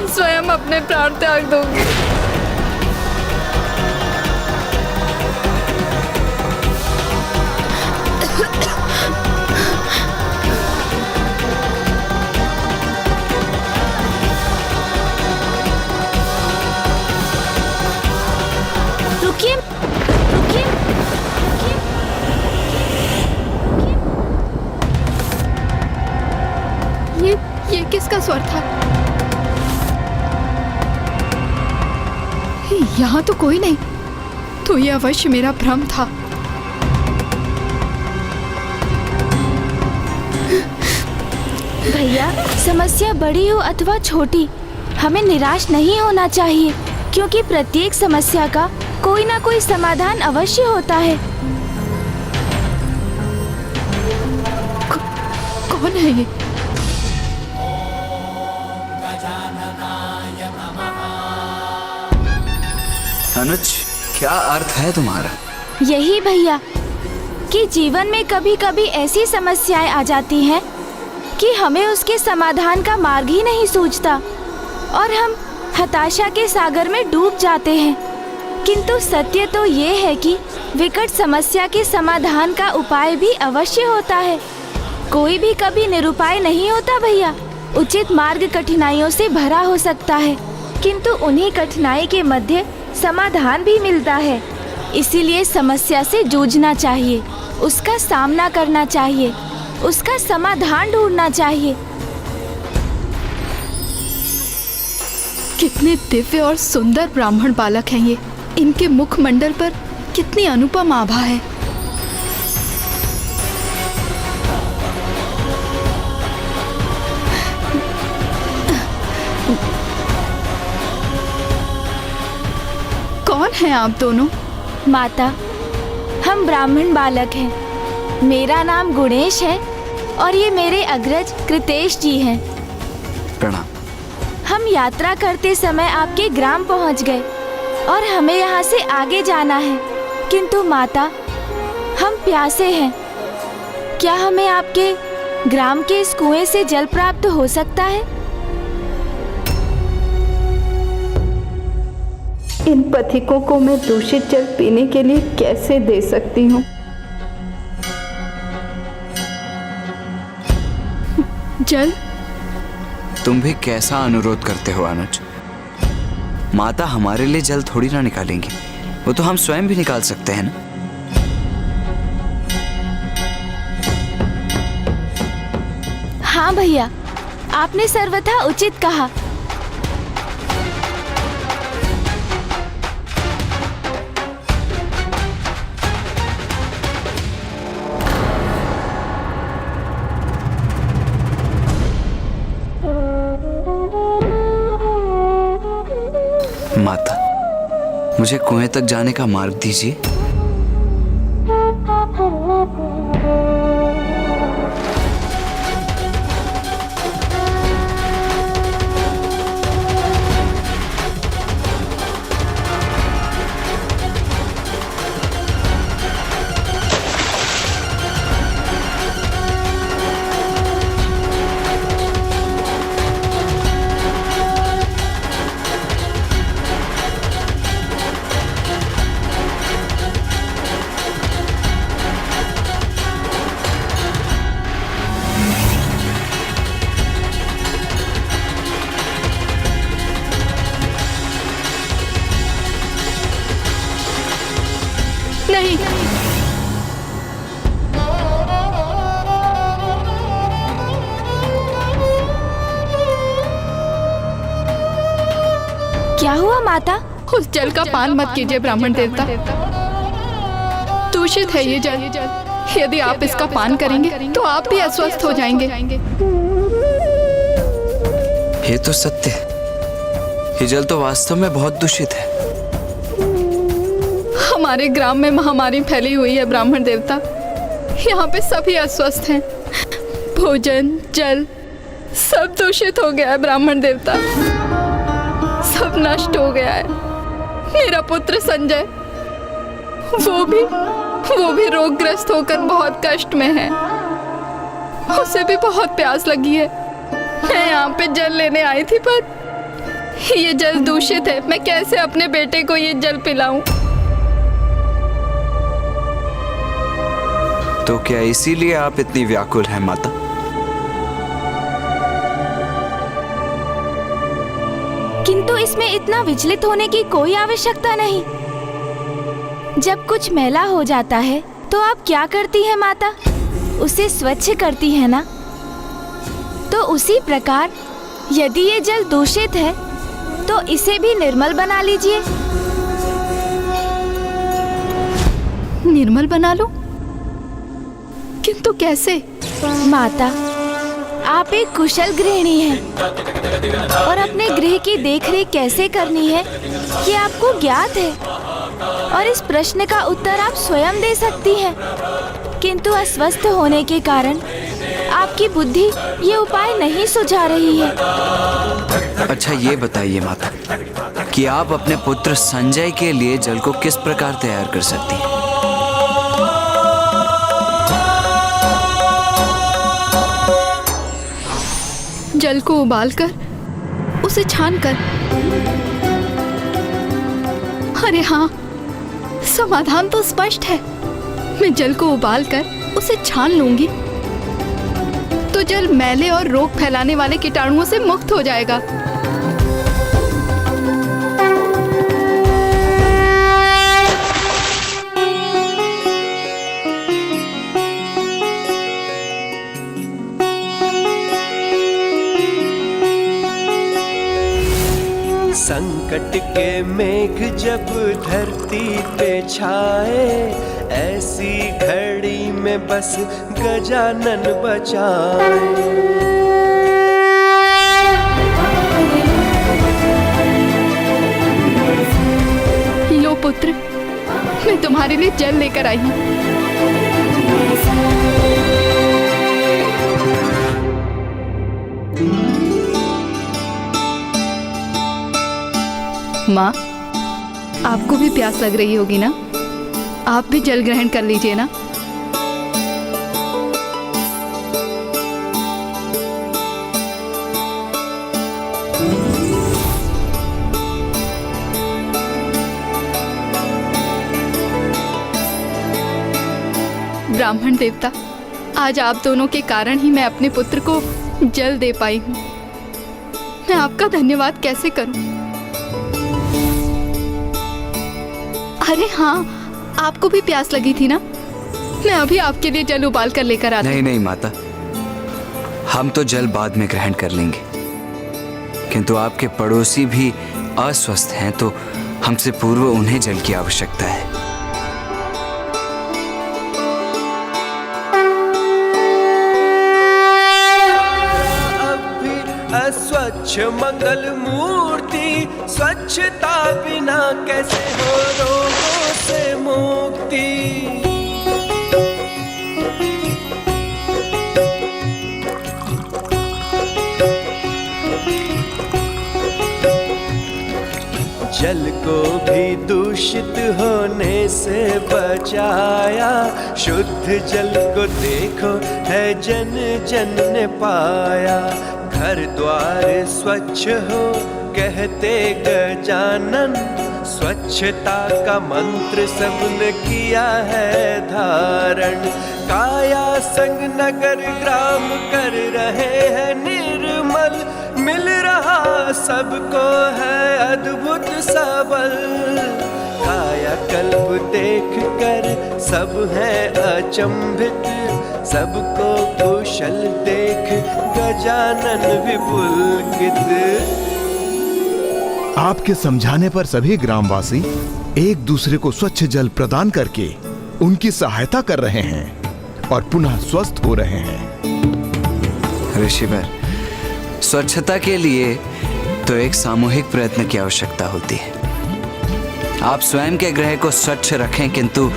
स्वयं अपने प्राण त्याग दूंगी। किसका स्वर था? यहाँ तो कोई नहीं, तो ये अवश्य मेरा भ्रम था। भैया, समस्या बड़ी हो अथवा छोटी, हमें निराश नहीं होना चाहिए, क्योंकि प्रत्येक समस्या का कोई ना कोई समाधान अवश्य होता है। कौन है ये? अनुज, क्या अर्थ है तुम्हारा? यही भैया कि जीवन में कभी कभी ऐसी समस्याएं आ जाती हैं कि हमें उसके समाधान का मार्ग ही नहीं सूझता और हम हताशा के सागर में डूब जाते हैं। किंतु सत्य तो ये है कि विकट समस्या के समाधान का उपाय भी अवश्य होता है। कोई भी कभी निरुपाय नहीं होता भैया। उचित मार्ग कठिनाइयों से भरा हो सकता है, किंतु उन्हीं कठिनाई के मध्य समाधान भी मिलता है। इसीलिए समस्या से जूझना चाहिए, उसका सामना करना चाहिए, उसका समाधान ढूंढना चाहिए। कितने दिव्य और सुंदर ब्राह्मण बालक हैं ये। इनके मुखमंडल पर कितनी अनुपम आभा है। कौन हैं आप दोनों? माता, हम ब्राह्मण बालक हैं। मेरा नाम गुणेश है और ये मेरे अग्रज कृतेश जी हैं। प्रणाम। हम यात्रा करते समय आपके ग्राम पहुंच गए और हमें यहाँ से आगे जाना है, किंतु माता, हम प्यासे हैं। क्या हमें आपके ग्राम के इस कुएं से जल प्राप्त हो सकता है? इन पथिकों को मैं दूषित जल पीने के लिए कैसे दे सकती हूँ? जल? तुम भी कैसा अनुरोध करते हो अनुज? माता हमारे लिए जल थोड़ी ना निकालेंगी, वो तो हम स्वयं भी निकाल सकते हैं ना। हाँ भैया, आपने सर्वथा उचित कहा। माता, मुझे कुएं तक जाने का मार्ग दीजिए। नहीं, क्या हुआ माता? उस जल का पान मत कीजिए ब्राह्मण देवता। दूषित है ये जल। यदि आप इसका पान करेंगे तो आप भी अस्वस्थ हो जाएंगे। ये तो सत्य है, ये जल तो वास्तव में बहुत दूषित है। हमारे ग्राम में महामारी फैली हुई है ब्राह्मण देवता। यहाँ पे सभी अस्वस्थ हैं। भोजन, जल सब दूषित हो गया है ब्राह्मण देवता। सब नष्ट हो गया है। मेरा पुत्र संजय, वो भी रोगग्रस्त होकर बहुत कष्ट में है। उसे भी बहुत प्यास लगी है। मैं यहाँ पे जल लेने आई थी, पर ये जल दूषित है। मैं कैसे अपने बेटे को ये जल पिलाऊं? तो क्या इसीलिए आप इतनी व्याकुल हैं माता? किंतु इसमें इतना विचलित होने की कोई आवश्यकता नहीं। जब कुछ मैला हो जाता है तो आप क्या करती हैं माता? उसे स्वच्छ करती है ना? तो तो उसी प्रकार यदि ये जल दूषित है तो इसे भी निर्मल बना लीजिए। निर्मल बना लो? किंतु कैसे? माता, आप एक कुशल गृहिणी हैं और अपने गृह की देखरेख कैसे करनी है ये आपको ज्ञात है और इस प्रश्न का उत्तर आप स्वयं दे सकती हैं। किंतु अस्वस्थ होने के कारण आपकी बुद्धि ये उपाय नहीं सुझा रही है। अच्छा ये बताइए माता कि आप अपने पुत्र संजय के लिए जल को किस प्रकार तैयार कर सकती हैं? जल को उबालकर उसे छानकर। अरे हाँ, समाधान तो स्पष्ट है। मैं जल को उबालकर उसे छान लूंगी तो जल मैले और रोग फैलाने वाले कीटाणुओं से मुक्त हो जाएगा। संकट के मेघ जब धरती पे छाए, ऐसी घड़ी में बस गजानन बचाए। लो पुत्र, मैं तुम्हारे लिए जल लेकर आई हूँ। माँ, आपको भी प्यास लग रही होगी ना? आप भी जल ग्रहण कर लीजिए ना। ब्राह्मण देवता, आज आप दोनों के कारण ही मैं अपने पुत्र को जल दे पाई हूँ। मैं आपका धन्यवाद कैसे करूँ? अरे हाँ, आपको भी प्यास लगी थी ना? मैं अभी आपके लिए जल उबाल कर लेकर आती हूँ। नहीं नहीं माता, हम तो जल बाद में ग्रहण कर लेंगे, किंतु आपके पड़ोसी भी अस्वस्थ हैं तो हमसे पूर्व उन्हें जल की आवश्यकता है। अस्वच्छ मंगल मूर्ति, स्वच्छता बिना कैसे हो रोगों से मुक्ति। जल को भी दूषित होने से बचाया, शुद्ध जल को देखो है जन जन ने पाया। घर द्वार स्वच्छ हो कहते गजानन, स्वच्छता का मंत्र सबने किया है धारण। काया संग नगर ग्राम कर रहे हैं निर्मल, मिल रहा सबको है अद्भुत सबल। काया कल्प देख कर सब है अचंभित, सबको कुशल देख गजानन विपुलकित। आपके समझाने पर सभी ग्रामवासी एक दूसरे को स्वच्छ जल प्रदान करके उनकी सहायता कर रहे हैं और पुनः स्वस्थ हो रहे हैं। ऋषिवर, स्वच्छता के लिए तो एक सामूहिक प्रयत्न की आवश्यकता होती है। आप स्वयं के गृह को स्वच्छ रखें, किंतु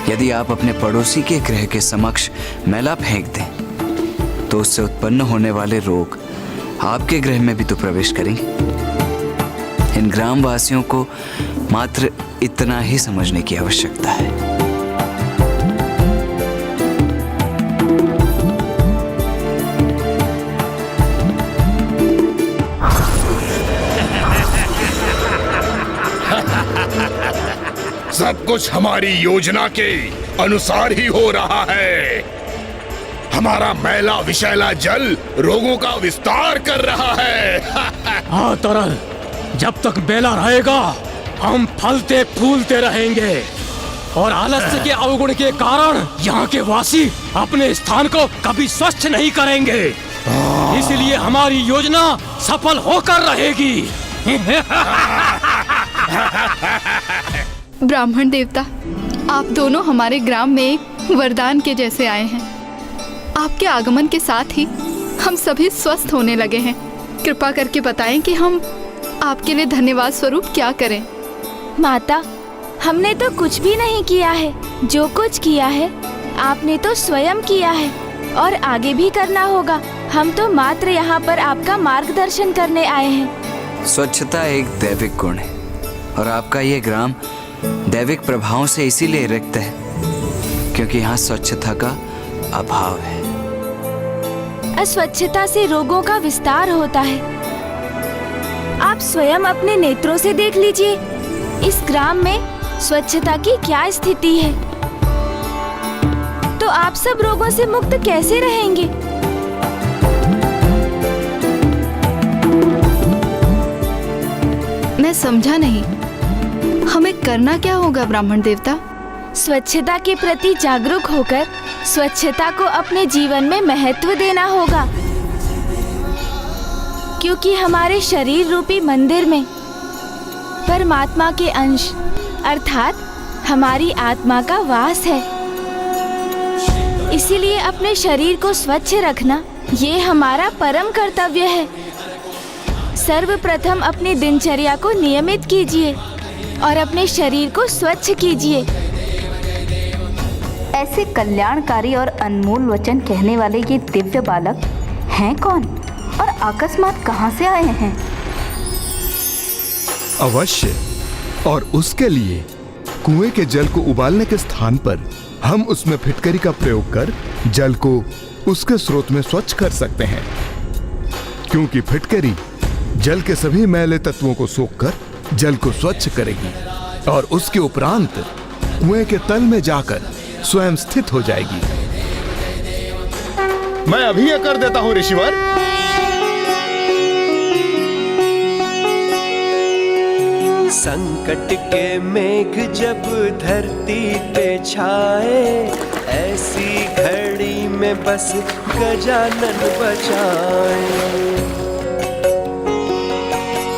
यदि आप अपने पड़ोसी के गृह के समक्ष मैला फेंक दें तो उससे उत्पन्न होने वाले रोग आपके गृह में भी तो प्रवेश करेंगे। इन ग्रामवासियों को मात्र इतना ही समझने की आवश्यकता है। सब कुछ हमारी योजना के अनुसार ही हो रहा है। हमारा मैला विषैला जल रोगों का विस्तार कर रहा है। हाँ तरल, जब तक बेला रहेगा हम फलते फूलते रहेंगे और आलस्य के अवगुण के कारण यहाँ के वासी अपने स्थान को कभी स्वच्छ नहीं करेंगे। इसलिए हमारी योजना सफल होकर रहेगी। ब्राह्मण देवता, आप दोनों हमारे ग्राम में एक वरदान के जैसे आए हैं। आपके आगमन के साथ ही हम सभी स्वस्थ होने लगे हैं। कृपा करके बताएं कि हम आपके लिए धन्यवाद स्वरूप क्या करें। माता, हमने तो कुछ भी नहीं किया है। जो कुछ किया है आपने तो स्वयं किया है और आगे भी करना होगा। हम तो मात्र यहाँ पर आपका मार्गदर्शन करने आए हैं। स्वच्छता एक दैविक गुण है और आपका ये ग्राम दैविक प्रभावों से इसीलिए रिक्त है क्योंकि यहाँ स्वच्छता का अभाव है। अस्वच्छता से रोगों का विस्तार होता है। आप स्वयं अपने नेत्रों से देख लीजिए इस ग्राम में स्वच्छता की क्या स्थिति है। तो आप सब रोगों से मुक्त कैसे रहेंगे? मैं समझा नहीं, हमें करना क्या होगा ब्राह्मण देवता? स्वच्छता के प्रति जागरूक होकर स्वच्छता को अपने जीवन में महत्व देना होगा, क्योंकि हमारे शरीर रूपी मंदिर में परमात्मा के अंश अर्थात हमारी आत्मा का वास है। इसीलिए अपने शरीर को स्वच्छ रखना ये हमारा परम कर्तव्य है। सर्वप्रथम अपनी दिनचर्या को नियमित कीजिए और अपने शरीर को स्वच्छ कीजिए। ऐसे कल्याणकारी और अनमोल वचन कहने वाले ये दिव्य बालक हैं कौन और अकस्मात कहाँ से आए हैं? अवश्य, और उसके लिए कुएं के जल को उबालने के स्थान पर हम उसमें फिटकरी का प्रयोग कर जल को उसके स्रोत में स्वच्छ कर सकते हैं, क्योंकि फिटकरी जल के सभी मैले तत्वों को सोखकर जल को स्वच्छ करेगी और उसके उपरांत कुएं के तल में जाकर स्वयं स्थित हो जाएगी। मैं अभी यह कर देता हूं ऋषिवर। संकट के मेघ जब धरती पे छाए, ऐसी घड़ी में बस गजानन बचाए।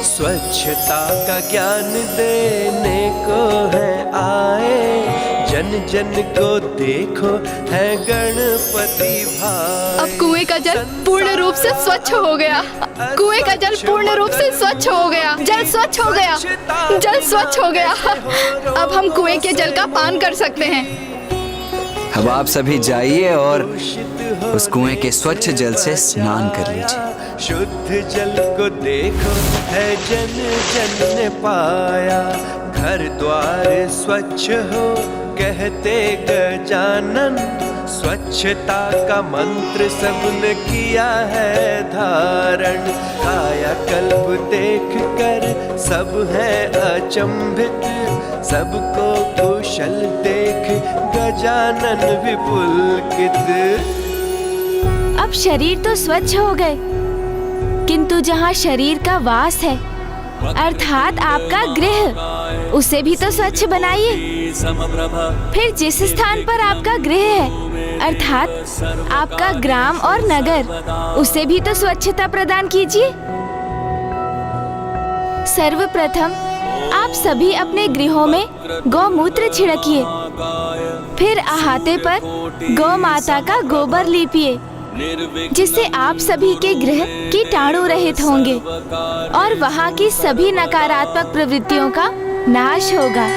स्वच्छता का ज्ञान देने को है आए, जन जन को देखो है गणपति भाई। अब कुएं का जल पूर्ण रूप से स्वच्छ हो गया। कुएं का जल पूर्ण रूप से स्वच्छ हो गया। जल स्वच्छ हो गया। जल स्वच्छ हो गया। अब हम कुएं के जल का पान कर सकते हैं। अब आप सभी जाइए और उस कुएं के स्वच्छ जल से स्नान कर लीजिए। शुद्ध जल को देखो है जन जन ने पाया, घर द्वार स्वच्छ हो कहते गजानन। स्वच्छता का मंत्र सबने किया है धारण, कायाकल्प देख कर सब है अचंभित, सबको कुशल देख गजानन विपुलकित। अब शरीर तो स्वच्छ हो गए, किंतु जहाँ शरीर का वास है अर्थात आपका गृह, उसे भी तो स्वच्छ बनाइए। फिर जिस स्थान पर आपका गृह है अर्थात आपका ग्राम और नगर, उसे भी तो स्वच्छता प्रदान कीजिए। सर्वप्रथम आप सभी अपने गृहों में गौमूत्र छिड़किए, फिर अहाते पर गौ माता का गोबर लीपिए, जिससे आप सभी के गृह कीटाणु रहित होंगे और वहाँ की सभी नकारात्मक प्रवृत्तियों का नाश होगा।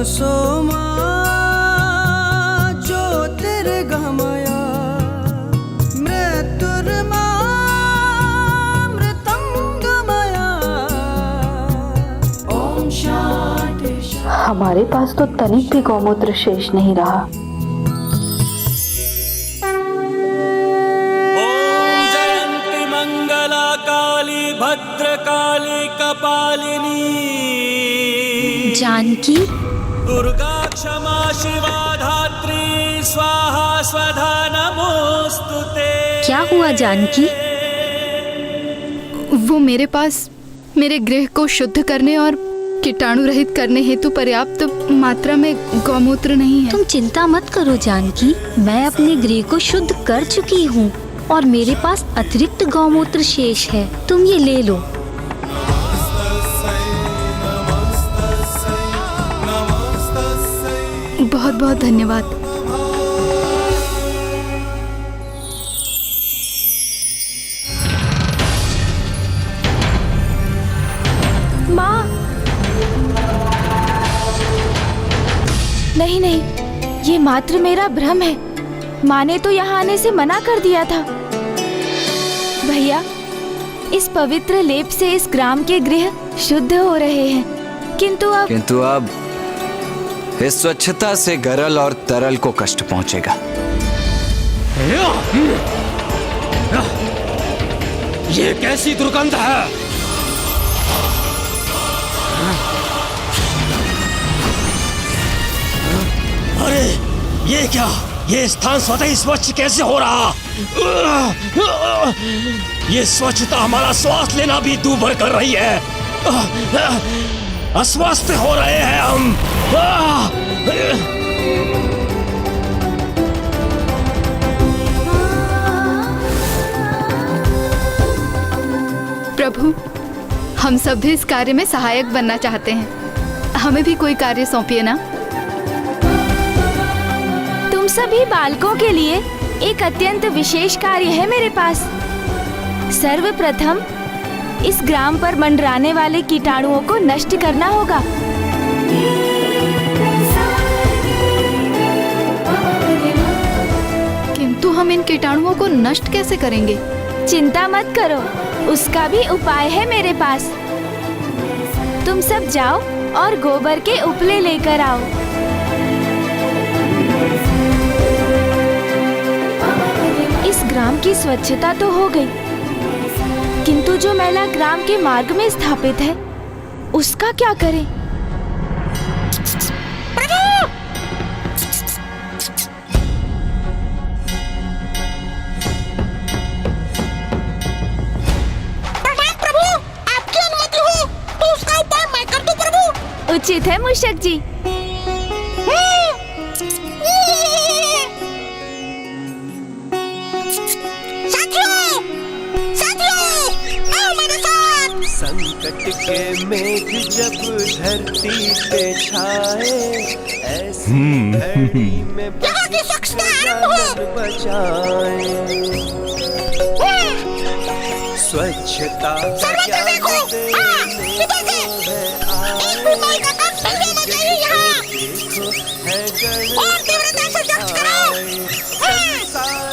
सोमा ज्योतिर्गमया मृत्युर्मा मृतंगमया। ओम शांति। हमारे पास तो तनिक भी गौमूत्र शेष नहीं रहा। ओम जयंती मंगला काली भद्रकाली कपालिनी जानकी दुर्गा क्षमा शिवा धात्री स्वाहा स्वधा नमोस्तुते। क्या हुआ जानकी? वो मेरे पास मेरे गृह को शुद्ध करने और कीटाणु रहित करने हेतु पर्याप्त मात्रा में गौमूत्र नहीं है। तुम चिंता मत करो जानकी, मैं अपने गृह को शुद्ध कर चुकी हूँ और मेरे पास अतिरिक्त गौमूत्र शेष है। तुम ये ले लो। बहुत बहुत धन्यवाद। माँ, नहीं नहीं, ये मात्र मेरा भ्रम है। माँ ने तो यहाँ आने से मना कर दिया था। भैया, इस पवित्र लेप से इस ग्राम के गृह शुद्ध हो रहे हैं, किंतु अब इस स्वच्छता से गरल और तरल को कष्ट पहुंचेगा। ये कैसी दुर्गंध है? अरे ये क्या? ये स्थान स्वतः ही स्वच्छ कैसे हो रहा? ये स्वच्छता हमारा श्वास लेना भी दूभर कर रही है। अस्वस्थ हो रहे हैं हम। प्रभु, हम सब भी इस कार्य में सहायक बनना चाहते हैं। हमें भी कोई कार्य सौंपिए ना। तुम सभी बालकों के लिए एक अत्यंत विशेष कार्य है मेरे पास। सर्वप्रथम इस ग्राम पर मंडराने वाले कीटाणुओं को नष्ट करना होगा। किंतु हम इन कीटाणुओं को नष्ट कैसे करेंगे? चिंता मत करो, उसका भी उपाय है मेरे पास। तुम सब जाओ और गोबर के उपले लेकर आओ। इस ग्राम की स्वच्छता तो हो गई, किंतु जो मैला ग्राम के मार्ग में स्थापित है, उसका क्या करें? प्रभु, आपकी अनुमति हो तो उसका उपाय मैं कर दूं प्रभु। उचित है मूषक जी। संकट के मेघ जब धरती पे छाए, ऐसी घड़ी में बचाए। स्वच्छता सर्वत्र देखो, इधर से एक भी माल का काम चल जाना चाहिए यहाँ। और तीव्रता से स्वच्छ करो,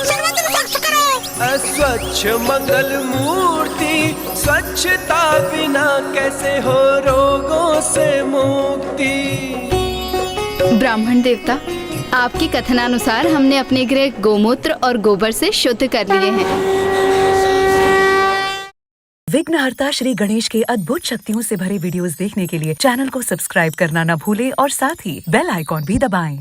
सर्वत्र स्वच्छ करो। अस्वच्छ मंगल मूर्ति, स्वच्छता बिना कैसे हो रोगों से मुक्ति। ब्राह्मण देवता, आपके कथनानुसार हमने अपने गृह गोमूत्र और गोबर से शुद्ध कर लिए हैं। विघ्नहर्ता श्री गणेश के अद्भुत शक्तियों से भरे वीडियोस देखने के लिए चैनल को सब्सक्राइब करना न भूलें और साथ ही बेल आइकॉन भी दबाएं।